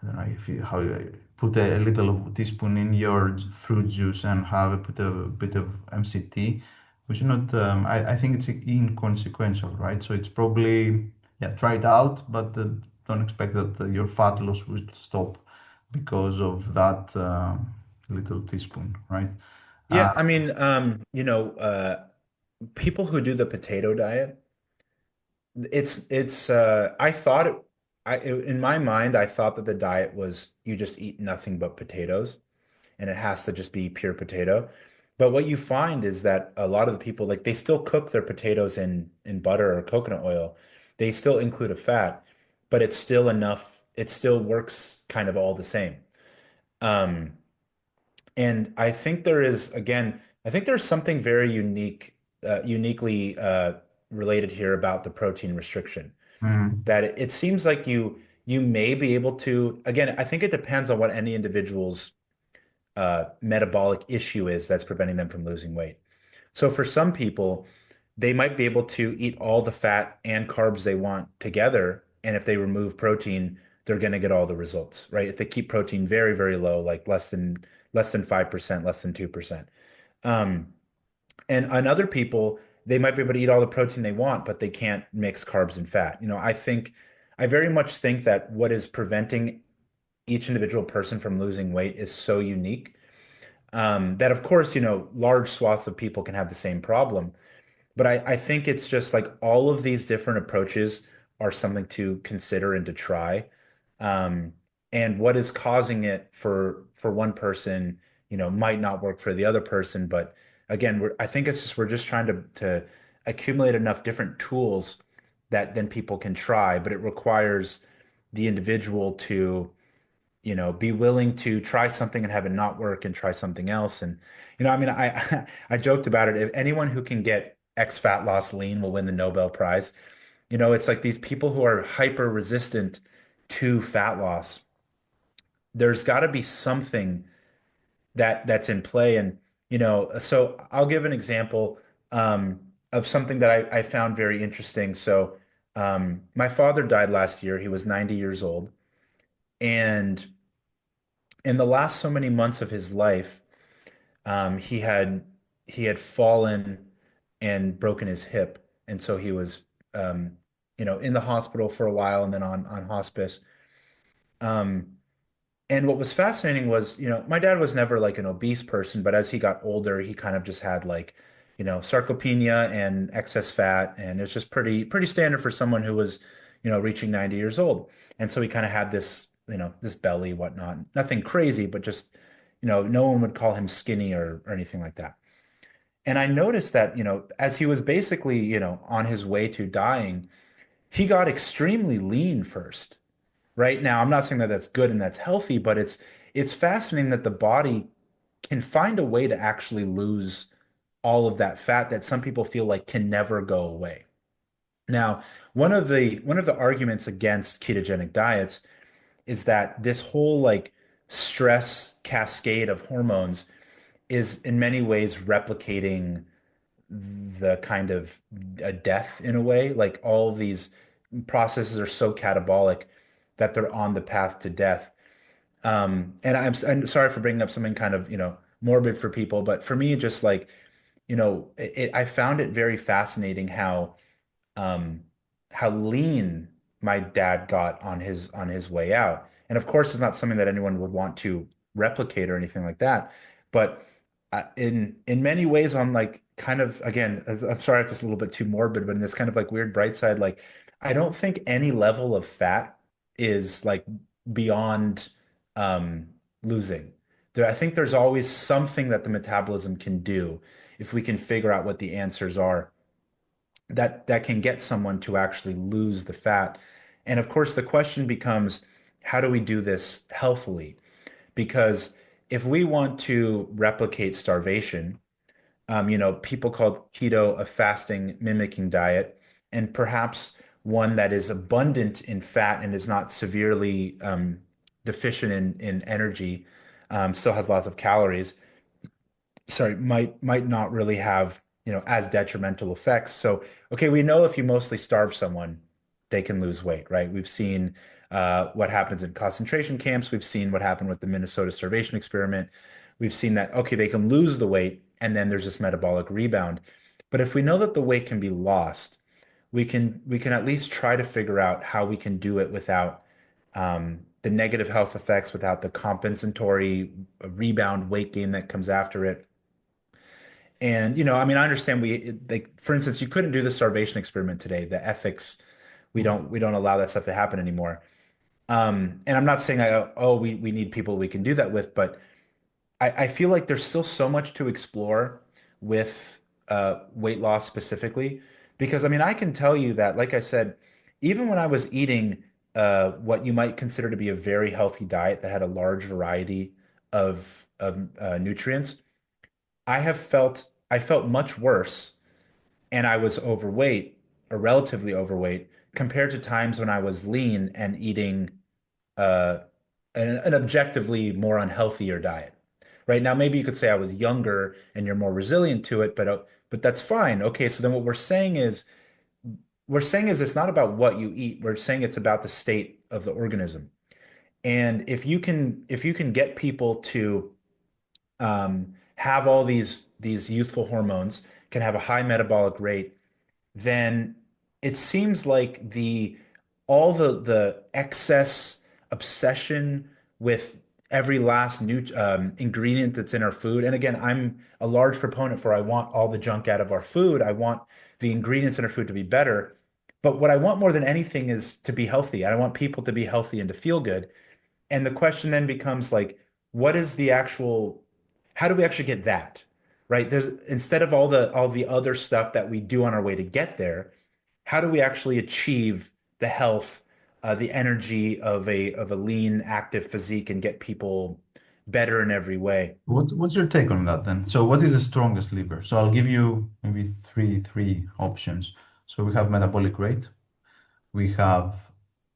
I don't know if you, how you put a little of teaspoon in your fruit juice and have put a bit of MCT. We should not. I think it's inconsequential, right? So it's probably, yeah, try it out, but don't expect that your fat loss will stop because of that little teaspoon, right? Uh, Yeah, I mean, people who do the potato diet, I thought in my mind, I thought that the diet was you just eat nothing but potatoes and it has to just be pure potato. But what you find is that a lot of the people, like, they still cook their potatoes in butter or coconut oil. They still include a fat, but it's still enough. It still works kind of all the same. Um, and I think there is, again, I think there's something very uniquely related here about the protein restriction. mm, That it seems like you may be able to, again, I think it depends on what any individual's metabolic issue is that's preventing them from losing weight. So for some people, they might be able to eat all the fat and carbs they want together, and if they remove protein, they're going to get all the results, right? If they keep protein very, very low, like less than 5%, less than 2%. Um, and on other people, they might be able to eat all the protein they want, but they can't mix carbs and fat. I very much think that what is preventing each individual person from losing weight is so unique that of course, large swaths of people can have the same problem. But I think it's just like all of these different approaches are something to consider and to try. Um, and what is causing it for one person, might not work for the other person. But again, I think we're just trying to accumulate enough different tools that then people can try, but it requires the individual to be willing to try something and have it not work and try something else. And, I mean, I joked about it. If anyone who can get X fat loss lean will win the Nobel Prize. It's like these people who are hyper resistant to fat loss. There's got to be something that's in play. And, so I'll give an example of something that I found very interesting. So, my father died last year. He was 90 years old. And in the last so many months of his life, he had fallen and broken his hip, and so he was, in the hospital for a while, and then on hospice. Um, and what was fascinating was, my dad was never like an obese person, but as he got older, he kind of just had like, sarcopenia and excess fat, and it's just pretty standard for someone who was, reaching 90 years old. And so he kind of had this, this belly, whatnot. Nothing crazy, but just, no one would call him skinny or anything like that. And I noticed that, as he was basically, on his way to dying, he got extremely lean first. Right now, I'm not saying that that's good and that's healthy, but it's fascinating that the body can find a way to actually lose all of that fat that some people feel like can never go away. Now, one of the arguments against ketogenic diets is that this whole like stress cascade of hormones is in many ways replicating the kind of a death in a way. Like all of these processes are so catabolic that they're on the path to death. And I'm sorry for bringing up something kind of, morbid for people, but for me, just like, I found it very fascinating um, how lean my dad got on his way out. And of course, it's not something that anyone would want to replicate or anything like that. But in many ways, on like kind of again, I'm sorry if it's a little bit too morbid, but in this kind of like weird bright side, like I don't think any level of fat is like beyond um, losing. I think there's always something that the metabolism can do if we can figure out what the answers are that can get someone to actually lose the fat. And of course, the question becomes, how do we do this healthily? Because if we want to replicate starvation, People called keto a fasting mimicking diet, and perhaps one that is abundant in fat and is not severely deficient in energy, still has lots of calories. Sorry, might not really have, as detrimental effects. So, okay, we know if you mostly starve someone, they can lose weight, right? We've seen what happens in concentration camps. We've seen what happened with the Minnesota starvation experiment. We've seen that, okay, they can lose the weight and then there's this metabolic rebound. But if we know that the weight can be lost, we can at least try to figure out how we can do it without the negative health effects, without the compensatory rebound weight gain that comes after it. And, I mean, I understand like, for instance, you couldn't do the starvation experiment today. The ethics, we don't allow that stuff to happen anymore. And I'm not saying oh, we need people we can do that with, but I feel like there's still so much to explore with weight loss specifically. Because I mean, I can tell you that, like I said, even when I was eating what you might consider to be a very healthy diet that had a large variety of nutrients, I felt much worse and I was overweight or relatively overweight compared to times when I was lean and eating uh, an objectively more unhealthier diet. Right now, maybe you could say I was younger and you're more resilient to it, but that's fine. Okay, so then what we're saying is it's not about what you eat. We're saying it's about the state of the organism. And if you can get people to have all these youthful hormones, can have a high metabolic rate, then it seems like the all the excess obsession with every last new ingredient that's in our food. And again, I'm a large proponent for I want all the junk out of our food. I want the ingredients in our food to be better. But what I want more than anything is to be healthy. I want people to be healthy and to feel good. And the question then becomes like, what is the actual, how do we actually get that? Right? There's instead of all the other stuff that we do on our way to get there, how do we actually achieve the health, the energy of a lean, active physique and get people better in every way? What's your take on that then? So what is the strongest lever? So I'll give you maybe three options. So we have metabolic rate, we have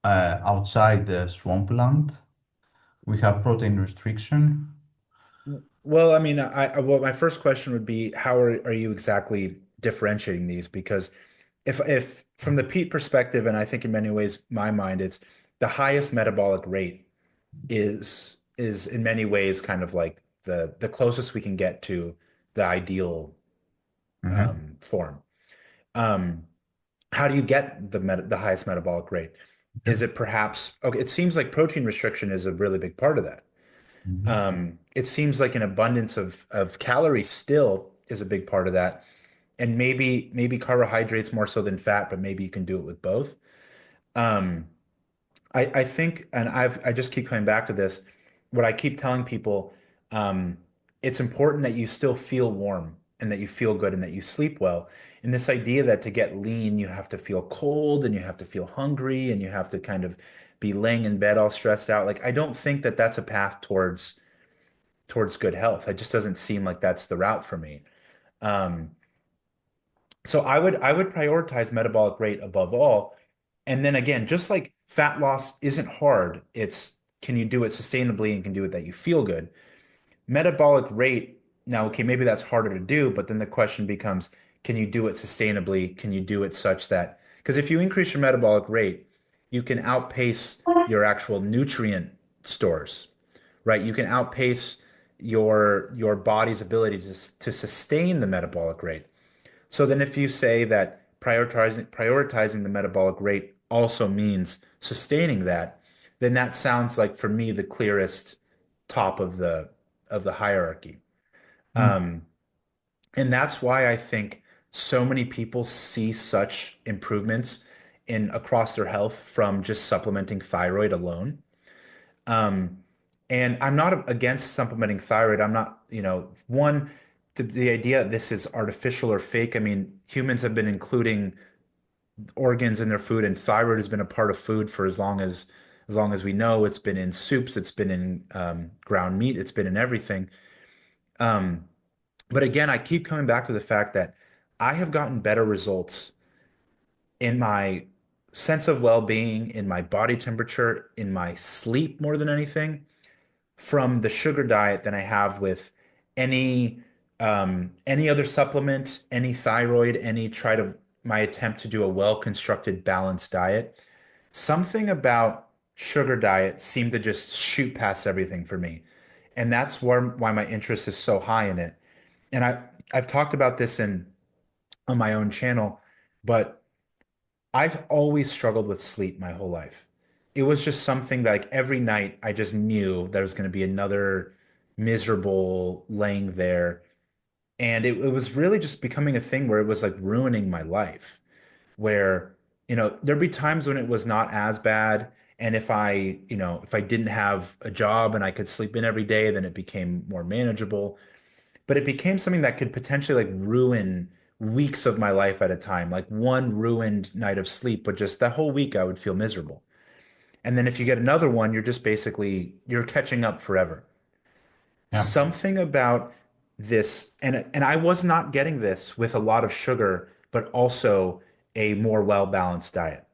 outside the swampland, we have protein restriction. Well, I mean, well, my first question would be, how are you exactly differentiating these? Because if from the peat perspective, and I think in many ways, my mind, it's the highest metabolic rate is in many ways kind of like the closest we can get to the ideal Mhm. form. Um, how do you get the highest metabolic rate? Okay. Is it perhaps okay? It seems like protein restriction is a really big part of that. Mhm. It seems like an abundance of calories still is a big part of that, and maybe carbohydrates more so than fat, but maybe you can do it with both. Um, I think, and I just keep coming back to this. What I keep telling people, um, it's important that you still feel warm and that you feel good and that you sleep well. And this idea that to get lean, you have to feel cold and you have to feel hungry and you have to kind of be laying in bed all stressed out. Like, I don't think that that's a path towards good health. It just doesn't seem like that's the route for me. Um, so I would prioritize metabolic rate above all. And then again, just like fat loss isn't hard, it's can you do it sustainably and can do it that you feel good. Metabolic rate, now, okay, maybe that's harder to do, but then the question becomes, can you do it sustainably? Can you do it such that, because if you increase your metabolic rate, you can outpace your actual nutrient stores, right? You can outpace your body's ability to sustain the metabolic rate. So then if you say that prioritizing the metabolic rate also means sustaining that, then that sounds like for me the clearest top of the hierarchy. Mm. Um, and that's why I think so many people see such improvements in across their health from just supplementing thyroid alone. Um, and I'm not against supplementing thyroid. I'm not, one, the idea this is artificial or fake. I mean, humans have been including organs in their food, and thyroid has been a part of food for as long as we know. It's been in soups, it's been in ground meat, it's been in everything. Um, But again, I keep coming back to the fact that I have gotten better results in my sense of well-being, in my body temperature, in my sleep more than anything from the sugar diet than I have with any any other supplement, any thyroid, any try to my attempt to do a well-constructed balanced diet. Something about sugar diet seemed to just shoot past everything for me. And that's why my interest is so high in it. And I've talked about this in on my own channel, but I've always struggled with sleep my whole life. It was just something that, like, every night I just knew there was going to be another miserable laying there. And it was really just becoming a thing where it was like ruining my life. Where, there'd be times when it was not as bad. And if I didn't have a job and I could sleep in every day, then it became more manageable, but it became something that could potentially like ruin weeks of my life at a time. Like one ruined night of sleep, but just that whole week I would feel miserable. And then if you get another one, you're catching up forever. Yeah. Something about this, and I was not getting this with a lot of sugar, but also a more well-balanced diet.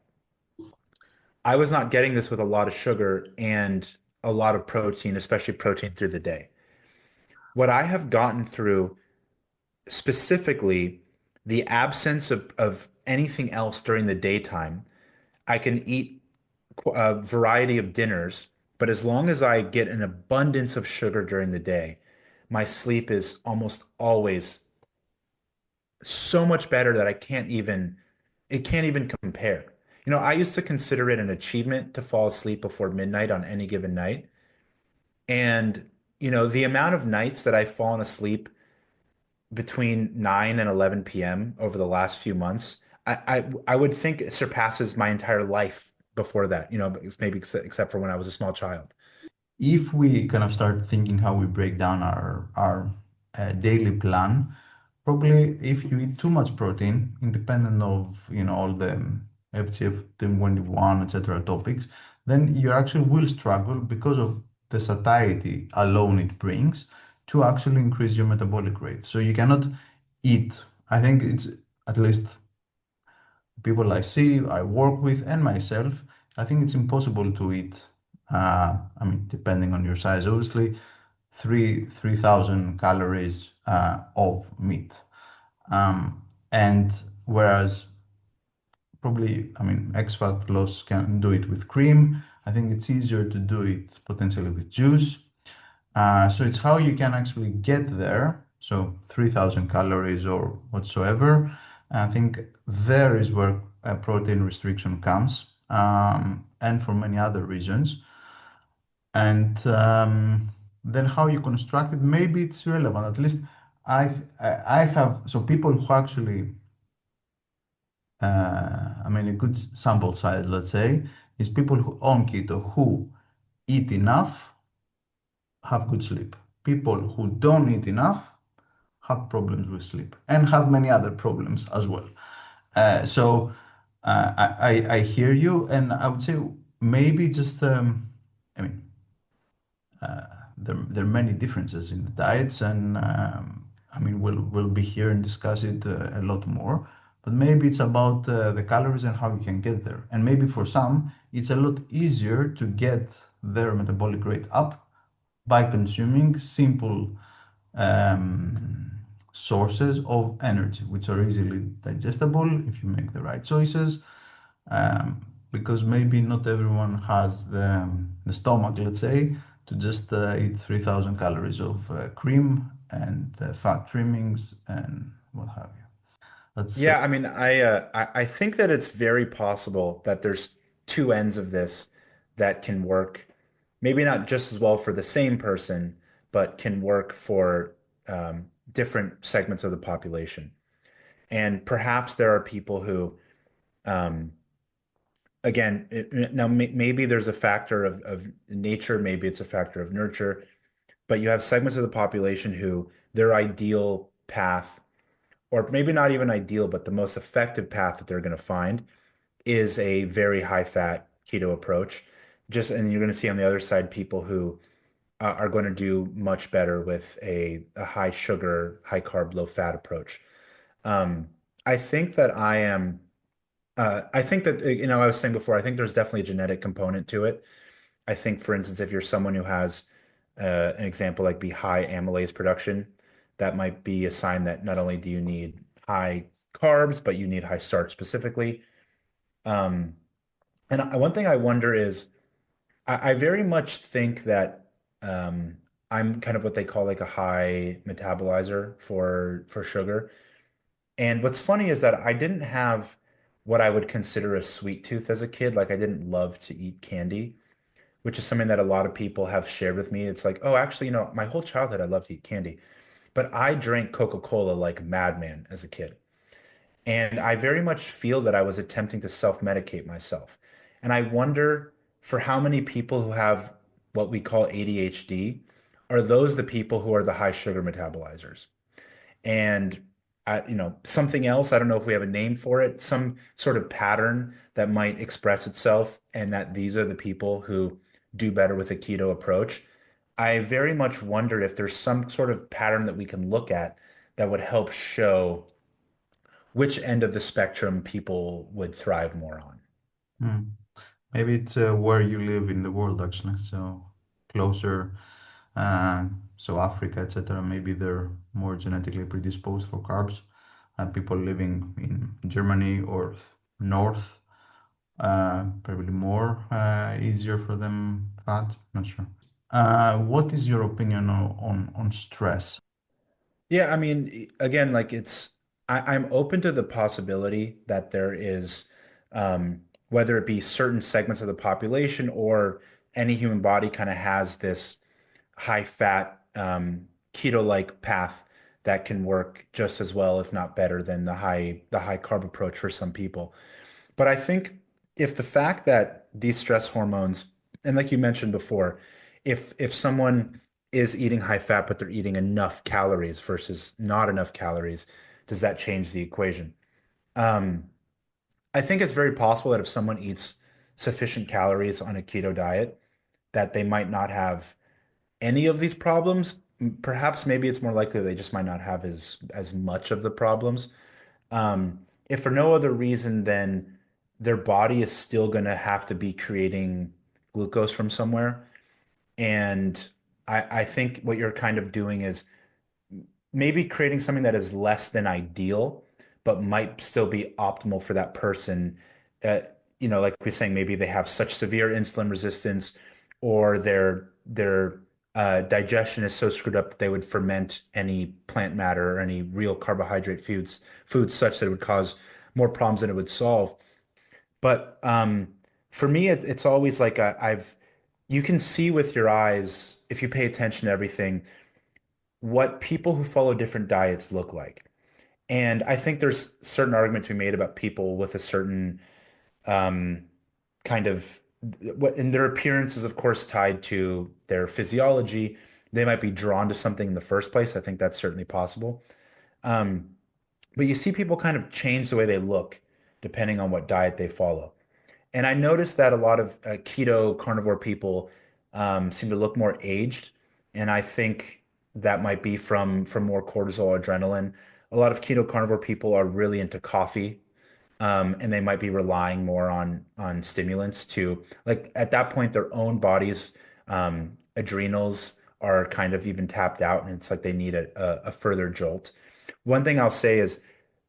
I was not getting this with a lot of sugar and a lot of protein, especially protein through the day. What I have gotten through specifically the absence of anything else during the daytime. I can eat a variety of dinners, but as long as I get an abundance of sugar during the day, my sleep is almost always so much better that it can't even compare. I used to consider it an achievement to fall asleep before midnight on any given night. And, the amount of nights that I've fallen asleep between 9 and 11 p.m. over the last few months, I would think it surpasses my entire life before that, maybe except for when I was a small child. If we kind of start thinking how we break down our daily plan, probably if you eat too much protein, independent of all the FGF 21, etc. topics, then you actually will struggle because of the satiety alone it brings to actually increase your metabolic rate. So you cannot eat. I think it's at least people I see, I work with, and myself, I think it's impossible to eat. I mean, depending on your size, obviously, 3,000 calories of meat. And whereas probably, I mean, ex-fat loss can do it with cream. I think it's easier to do it potentially with juice. So it's how you can actually get there. So 3,000 calories or whatsoever. I think there is where protein restriction comes, and for many other reasons. And then how you construct it, maybe it's relevant. At least I have, so people who actually, I mean, a good sample size, let's say, is people who on keto who eat enough have good sleep. People who don't eat enough have problems with sleep and have many other problems as well. So I hear you, and I would say maybe just I mean there are many differences in the diets, and I mean we'll be here and discuss it a lot more. But maybe it's about the calories and how you can get there. And maybe for some, it's a lot easier to get their metabolic rate up by consuming simple um, sources of energy, which are easily digestible if you make the right choices. Because maybe not everyone has the stomach, let's say, to just eat 3,000 calories of cream and fat trimmings and what have you. That's Yeah, I mean, I think that it's very possible that there's two ends of this that can work, maybe not just as well for the same person, but can work for different segments of the population. And perhaps there are people who, um, again, now maybe there's a factor of nature, maybe it's a factor of nurture, but you have segments of the population who their ideal path, or maybe not even ideal, but the most effective path that they're going to find is a very high fat keto approach. And you're going to see on the other side people who are going to do much better with a high sugar, high carb, low fat approach. Um, I think that I am. I think that, I was saying before, I think there's definitely a genetic component to it. I think, for instance, if you're someone who has an example like be high amylase production, that might be a sign that not only do you need high carbs, but you need high starch specifically. Um, and one thing I wonder is, I very much think that I'm kind of what they call like a high metabolizer for sugar. And what's funny is that I didn't have what I would consider a sweet tooth as a kid. Like I didn't love to eat candy, which is something that a lot of people have shared with me. It's like, oh, actually, my whole childhood I loved to eat candy, but I drank Coca-Cola like a madman as a kid. And I very much feel that I was attempting to self-medicate myself. And I wonder for how many people who have what we call ADHD, are those the people who are the high sugar metabolizers? And something else, I don't know if we have a name for it, some sort of pattern that might express itself, and that these are the people who do better with a keto approach. I very much wonder if there's some sort of pattern that we can look at that would help show which end of the spectrum people would thrive more on. Hmm. Maybe it's where you live in the world, actually. So closer, so Africa, etc. Maybe they're more genetically predisposed for carbs. And people living in Germany or north, probably more easier for them fat. Not sure. What is your opinion on stress? Yeah, I mean, again, like I'm open to the possibility that there is, whether it be certain segments of the population or any human body kind of has this high fat, keto-like path that can work just as well, if not better, than the high carb approach for some people. But I think if the fact that these stress hormones, and like you mentioned before, if someone is eating high fat, but they're eating enough calories versus not enough calories, does that change the equation? Um, I think it's very possible that if someone eats sufficient calories on a keto diet, that they might not have any of these problems. Perhaps maybe it's more likely they just might not have as much of the problems. If for no other reason than their body is still going to have to be creating glucose from somewhere. And I think what you're kind of doing is maybe creating something that is less than ideal, but might still be optimal for that person. Uh, like we're saying, maybe they have such severe insulin resistance, or their digestion is so screwed up that they would ferment any plant matter or any real carbohydrate foods such that it would cause more problems than it would solve. But for me, it's always like you can see with your eyes if you pay attention to everything what people who follow different diets look like. And I think there's certain arguments to be made about people with a certain um, kind of what in their appearance is, of course, tied to their physiology. They might be drawn to something in the first place. I think that's certainly possible. Um, but you see people kind of change the way they look depending on what diet they follow. And I noticed that a lot of keto carnivore people seem to look more aged, and I think that might be from more cortisol, adrenaline. A lot of keto carnivore people are really into coffee, and they might be relying more on stimulants to like at that point their own bodies, adrenals are kind of even tapped out, and it's like they need a further jolt. One thing I'll say is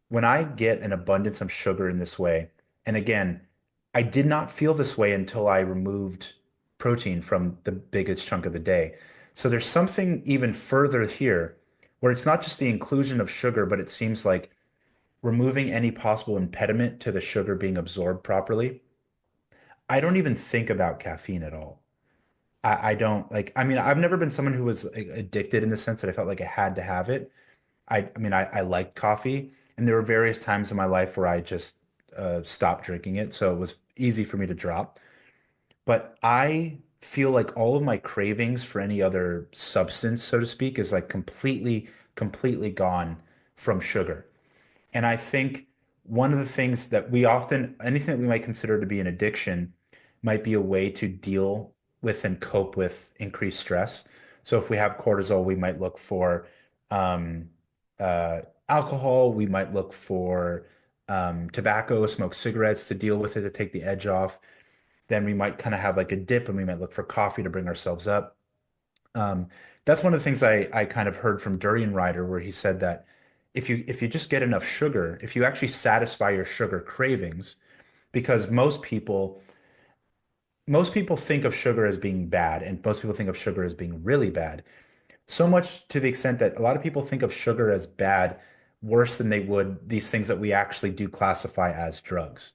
when I get an abundance of sugar in this way, and again, I did not feel this way until I removed protein from the biggest chunk of the day. So there's something even further here where it's not just the inclusion of sugar, but it seems like removing any possible impediment to the sugar being absorbed properly. I don't even think about caffeine at all. I don't like, I mean, I've never been someone who was like, addicted in the sense that I felt like I had to have it. I mean, I liked coffee, and there were various times in my life where I just stopped drinking it, so it was easy for me to drop. But I feel like all of my cravings for any other substance, so to speak, is like completely gone from sugar. And I think one of the things that anything that we might consider to be an addiction, might be a way to deal with and cope with increased stress. So if we have cortisol, we might look for um, alcohol, we might look for tobacco, smoke cigarettes to deal with it, to take the edge off. Then we might kind of have like a dip and we might look for coffee to bring ourselves up. Um, that's one of the things I kind of heard from Durian Rider, where he said that if you just get enough sugar, if you actually satisfy your sugar cravings, because most people think of sugar as being bad, and most people think of sugar as being really bad. So much to the extent that a lot of people think of sugar as bad, worse than they would these things that we actually do classify as drugs.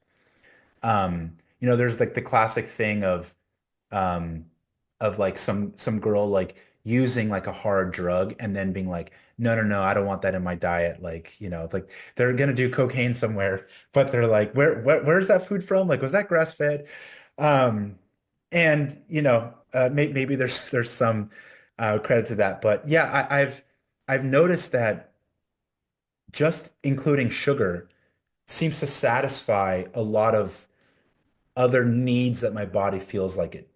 There's like the classic thing um of like some girl like using like a hard drug and then being like, no, no, no, I don't want that in my diet. Like, like they're gonna do cocaine somewhere, but they're like, where's that food from? Like, was that grass fed? Um, and maybe there's some credit to that, but yeah, I've noticed that just including sugar seems to satisfy a lot of other needs that my body feels like it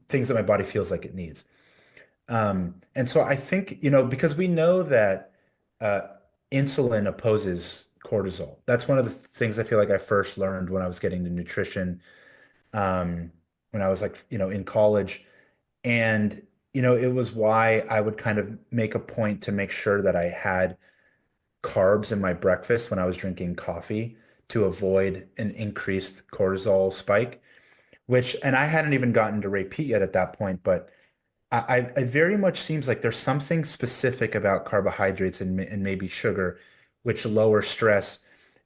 things that my body feels like it needs. And so I think, because we know that uh, insulin opposes cortisol. That's one of the things I feel like I first learned when I was getting into nutrition, um, when I was like, in college. And, it was why I would kind of make a point to make sure that I had carbs in my breakfast when I was drinking coffee to avoid an increased cortisol spike, and I hadn't even gotten to Ray Peat yet at that point, but I very much seems like there's something specific about carbohydrates and maybe sugar, which lower stress.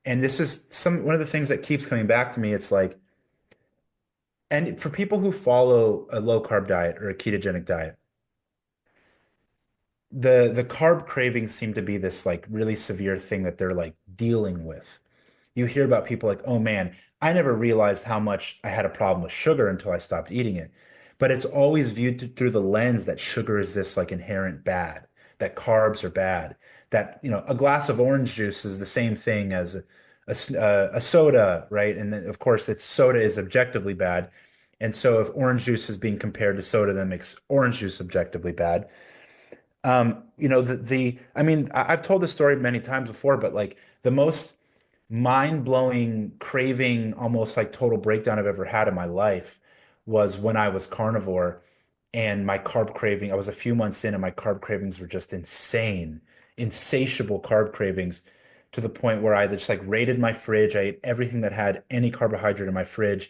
And this is one of the things that keeps coming back to me. It's like, and for people who follow a low carb diet or a ketogenic diet, the carb cravings seem to be this like really severe thing that they're like dealing with. You hear about people like, oh man, I never realized how much I had a problem with sugar until I stopped eating it. But it's always viewed through the lens that sugar is this like inherent bad, that carbs are bad, that, a glass of orange juice is the same thing as a soda, right? And then, of course, soda is objectively bad. And so if orange juice is being compared to soda, that makes orange juice objectively bad. I mean, I've told this story many times before, but like the most mind-blowing craving, almost like total breakdown I've ever had in my life was when I was carnivore and my carb craving, I was a few months in and my carb cravings were just insane, insatiable carb cravings to the point where I just like raided my fridge. I ate everything that had any carbohydrate in my fridge.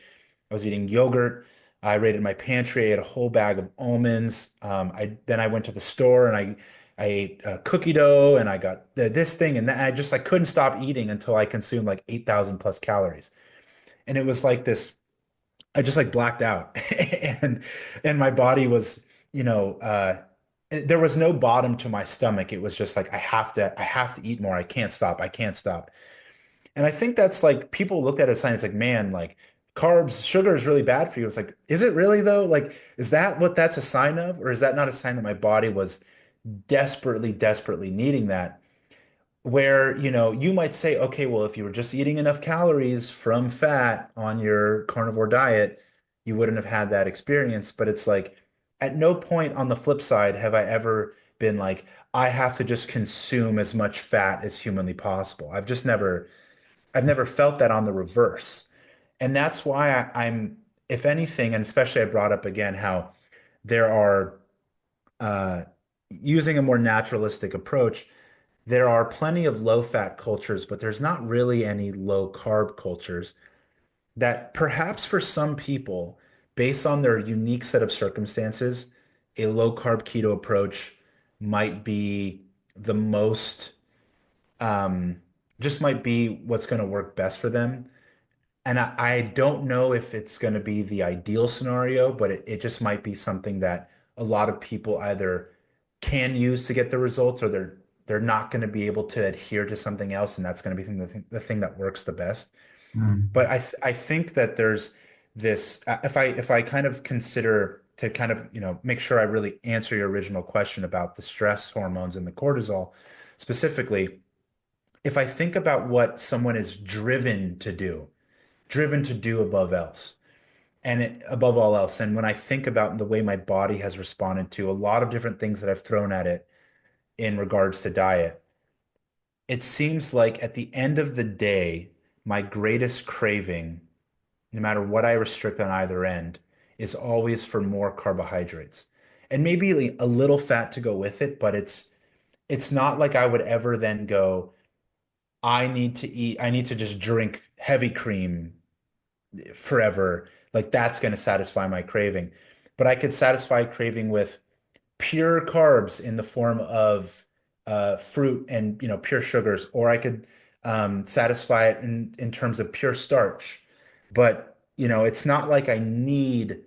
I was eating yogurt. I raided my pantry. I ate a whole bag of almonds. I went to the store and I ate cookie dough and I got this thing and that. And I just like couldn't stop eating until I consumed like 8,000 plus calories. And it was like this, I just like blacked out and my body was, there was no bottom to my stomach. It was just like, I have to eat more. I can't stop. I can't stop. And I think that's like people looked at it and it's like, man, like carbs, sugar is really bad for you. It's like, is it really though? Like, is that what that's a sign of? Or is that not a sign that my body was desperately, desperately needing that? Where, you might say, okay, well, if you were just eating enough calories from fat on your carnivore diet, you wouldn't have had that experience. But it's like, at no point on the flip side have I ever been like, I have to just consume as much fat as humanly possible. I've never felt that on the reverse. And that's why if anything, and especially I brought up again how there are, uh, using a more naturalistic approach, there are plenty of low fat cultures, but there's not really any low carb cultures that perhaps for some people, based on their unique set of circumstances, a low carb keto approach might be the most, um, just might be what's going to work best for them. And I don't know if it's going to be the ideal scenario, but it just might be something that a lot of people either can use to get the results or they're not going to be able to adhere to something else, and that's going to be the thing that works the best. But Mm. I think that there's this if I kind of consider to kind of make sure I really answer your original question about the stress hormones and the cortisol specifically, if I think about what someone is driven to do above else. and above all else, and when I think about the way my body has responded to a lot of different things that I've thrown at it in regards to diet, it seems like at the end of the day, my greatest craving, no matter what I restrict on either end, is always for more carbohydrates. And maybe a little fat to go with it, but it's not like I would ever then go, I need to just drink heavy cream forever. Like that's going to satisfy my craving. But I could satisfy craving with pure carbs in the form of fruit and pure sugars, or I could satisfy it in terms of pure starch. But it's not like I need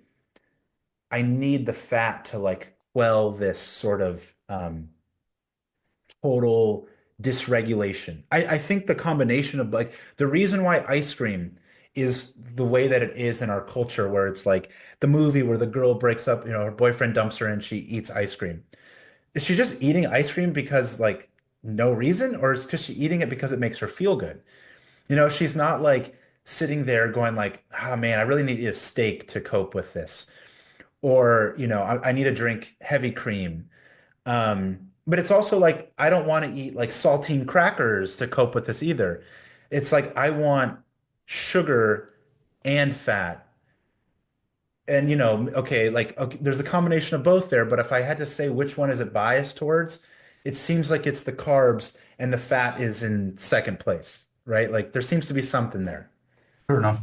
the fat to like quell this sort of total dysregulation. I think the combination of like the reason why ice cream is the way that it is in our culture, where it's like the movie where the girl breaks up, her boyfriend dumps her and she eats ice cream. Is she just eating ice cream because like no reason, or is because she eating it because it makes her feel good? She's not like sitting there going like, oh man, I really need to eat a steak to cope with this. Or, I need to drink heavy cream. But it's also like I don't want to eat like saltine crackers to cope with this either. It's like I want sugar and fat. And okay, like okay, there's a combination of both there, but if I had to say which one is it biased towards, it seems like it's the carbs and the fat is in second place, right? Like there seems to be something there. Fair enough.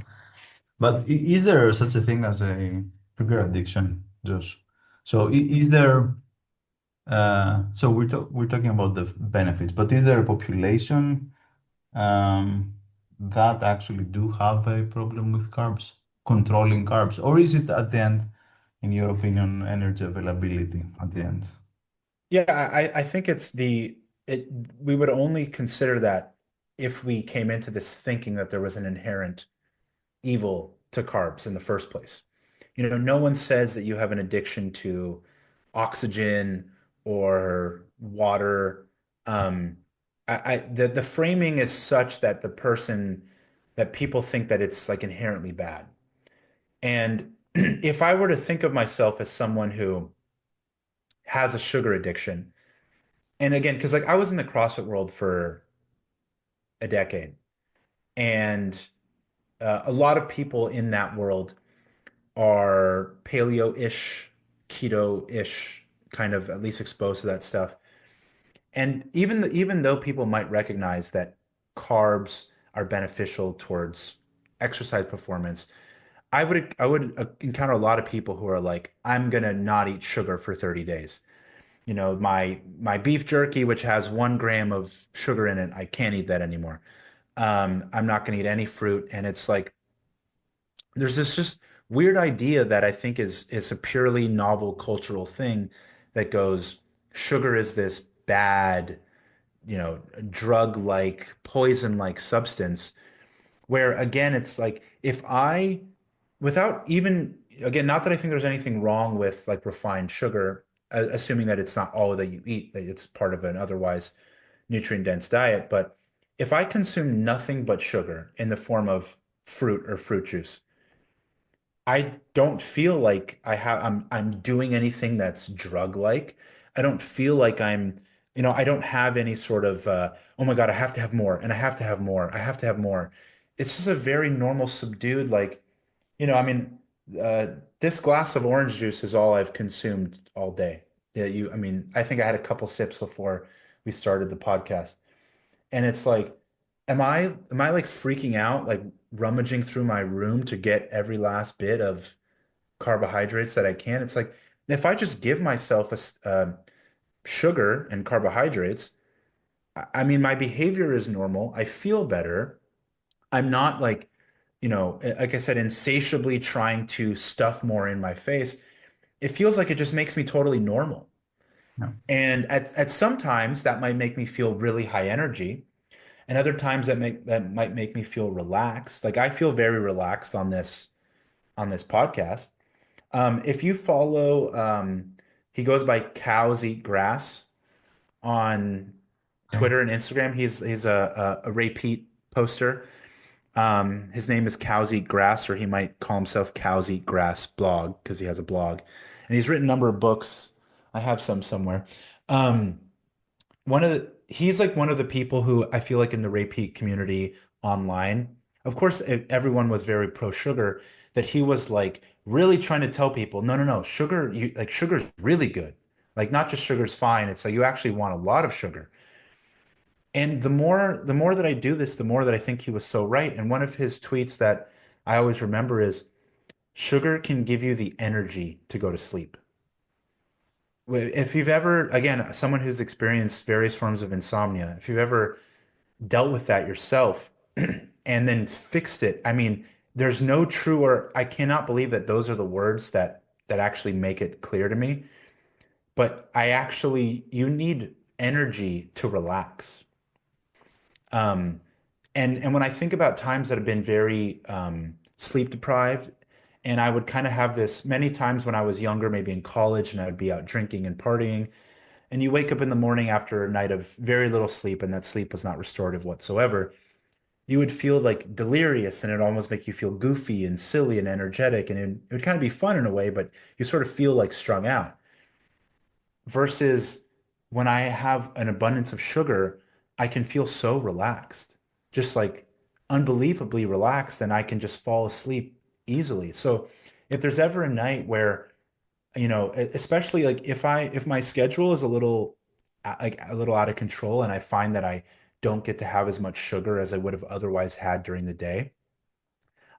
But is there such a thing as a sugar addiction, Josh? So is there, so we're talking about the benefits, but is there a population that actually do have a problem with carbs, controlling carbs, or is it at the end, in your opinion, energy availability at the end? Yeah, I think it we would only consider that if we came into this thinking that there was an inherent evil to carbs in the first place. No one says that you have an addiction to oxygen or water. The framing is such that that people think that it's like inherently bad. And if I were to think of myself as someone who has a sugar addiction, and again, because like I was in the CrossFit world for a decade, and a lot of people in that world are paleo-ish, keto-ish, kind of at least exposed to that stuff. And even though people might recognize that carbs are beneficial towards exercise performance, I would encounter a lot of people who are like, I'm gonna not eat sugar for 30 days. My beef jerky, which has 1 gram of sugar in it, I can't eat that anymore. I'm not gonna eat any fruit, and it's like there's this just weird idea that I think is a purely novel cultural thing that goes, sugar is this bad, drug-like, poison-like substance, where again, it's like if I, without even, again, not that I think there's anything wrong with like refined sugar, assuming that it's not all that you eat, that it's part of an otherwise nutrient-dense diet, but if I consume nothing but sugar in the form of fruit or fruit juice, I don't feel like I'm doing anything that's drug-like. I don't feel like I don't have any sort of oh my God, I have to have more and I have to have more. I have to have more. It's just a very normal, subdued, like, I mean, uh, this glass of orange juice is all I've consumed all day. Yeah, I mean, I think I had a couple sips before we started the podcast. And it's like, am I like freaking out, like rummaging through my room to get every last bit of carbohydrates that I can? It's like if I just give myself sugar and carbohydrates, I mean, my behavior is normal. I feel better. I'm not like, like I said, insatiably trying to stuff more in my face. It feels like it just makes me totally normal. No. And at some times that might make me feel really high energy. And other times that might make me feel relaxed. Like I feel very relaxed on this podcast. If you follow, he goes by Cows Eat Grass on Okay. Twitter and Instagram. He's a Ray Peat poster, His name is Cows Eat Grass, or he might call himself Cows Eat Grass blog because he has a blog, and he's written a number of books. I have some somewhere. Um, he's like one of the people who I feel like in the Ray Peat community online, of course, everyone was very pro sugar, that he was like really trying to tell people, no, no, no, sugar, sugar's really good. Like not just sugar's fine. It's like you actually want a lot of sugar. And the more that I do this, the more that I think he was so right. And one of his tweets that I always remember is sugar can give you the energy to go to sleep. If you've ever, again, someone who's experienced various forms of insomnia, if you've ever dealt with that yourself and then fixed it, I mean, there's no truer, I cannot believe that those are the words that actually make it clear to me. But you need energy to relax. Um, and when I think about times that have been very sleep deprived, and I would kind of have this many times when I was younger, maybe in college, and I would be out drinking and partying. And you wake up in the morning after a night of very little sleep, and that sleep was not restorative whatsoever. You would feel like delirious, and it almost make you feel goofy and silly and energetic, and it would kind of be fun in a way, but you sort of feel like strung out versus when I have an abundance of sugar, I can feel so relaxed, just like unbelievably relaxed, and I can just fall asleep easily. So if there's ever a night where, especially like if my schedule is a little like a little out of control and I find that I don't get to have as much sugar as I would have otherwise had during the day,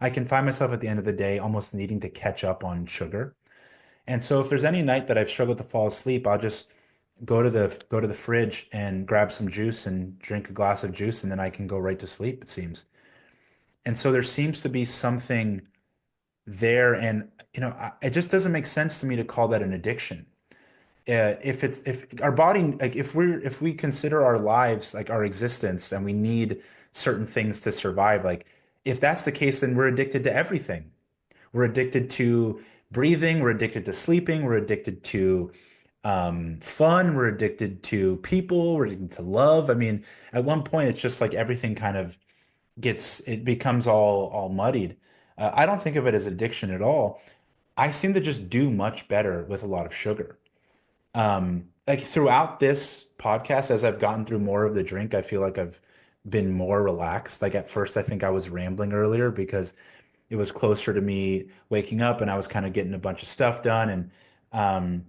I can find myself at the end of the day almost needing to catch up on sugar. And so if there's any night that I've struggled to fall asleep, I'll just go to the fridge and grab some juice and drink a glass of juice, and then I can go right to sleep, it seems. And so there seems to be something there, and it just doesn't make sense to me to call that an addiction. If our body, like if we consider our lives like our existence and we need certain things to survive, like if that's the case, then we're addicted to everything. We're addicted to breathing. We're addicted to sleeping. We're addicted to fun. We're addicted to people. We're addicted to love. I mean, at one point, it's just like everything kind of it becomes all muddied. I don't think of it as addiction at all. I seem to just do much better with a lot of sugar. Like throughout this podcast, as I've gotten through more of the drink, I feel like I've been more relaxed. Like at first, I think I was rambling earlier because it was closer to me waking up and I was kind of getting a bunch of stuff done um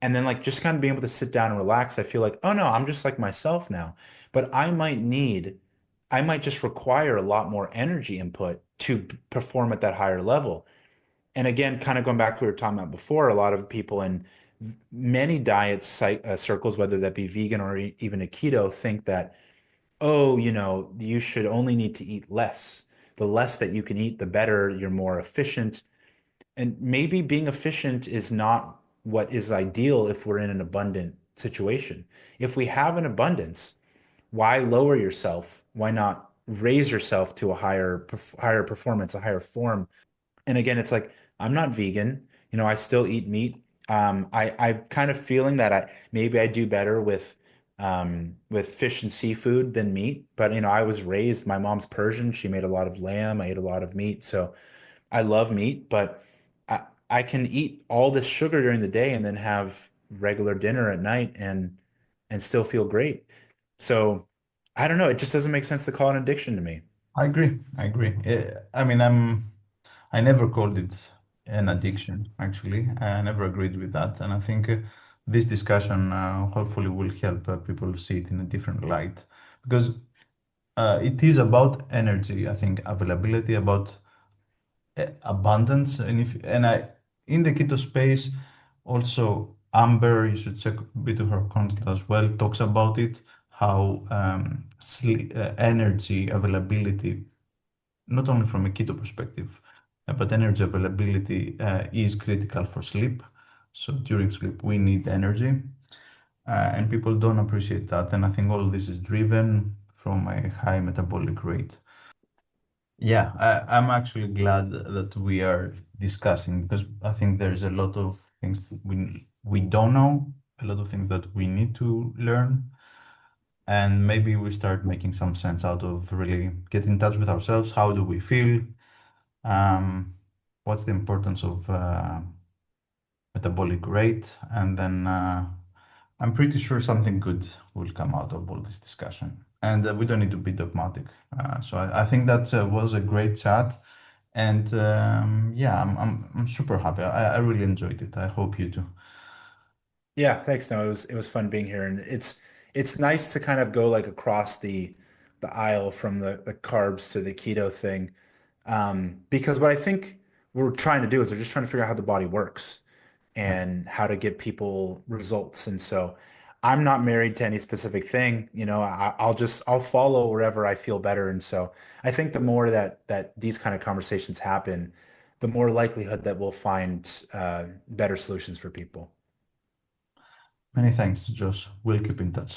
and then like just kind of being able to sit down and relax. I feel like, oh no, I'm just like myself now. But I might just require a lot more energy input to perform at that higher level. And again, kind of going back to what we were talking about before, a lot of people in many circles, whether that be vegan or even a keto, think that, oh, you should only need to eat less. The less that you can eat, the better, you're more efficient. And maybe being efficient is not what is ideal if we're in an abundant situation. If we have an abundance, why lower yourself? Why not raise yourself to a higher performance, a higher form? And again, it's like I'm not vegan. I still eat meat. I'm kind of feeling that maybe I do better with fish and seafood than meat. But I was raised. My mom's Persian. She made a lot of lamb. I ate a lot of meat. So I love meat, but I can eat all this sugar during the day and then have regular dinner at night and still feel great. So I don't know. It just doesn't make sense to call it an addiction to me. I agree. I agree. I mean, I never called it an addiction, actually. I never agreed with that. And I think this discussion hopefully will help people see it in a different light because it is about energy, I think, availability, about abundance. And in the keto space, also Amber, you should check a bit of her content as well, talks about it, how sleep, energy availability not only from a keto perspective, but energy availability is critical for sleep. So during sleep, we need energy, and people don't appreciate that. And I think all this is driven from a high metabolic rate. Yeah, I'm actually glad that we are discussing because I think there's a lot of things that we don't know, a lot of things that we need to learn. and maybe we start making some sense out of really get in touch with ourselves. How do we feel? Um, what's the importance of metabolic rate? And then I'm pretty sure something good will come out of all this discussion. And we don't need to be dogmatic. So I think that was a great chat. And yeah, I'm super happy. I really enjoyed it. I hope you too. Yeah, thanks. No, it was fun being here, and it's nice to kind of go like across the aisle from the carbs to the keto thing, because what I think we're trying to do is we're just trying to figure out how the body works Yeah. and how to get people results. And so I'm not married to any specific thing, I'll follow wherever I feel better. And so I think the more that these kind of conversations happen, the more likelihood that we'll find better solutions for people. Many thanks, Josh. We'll keep in touch.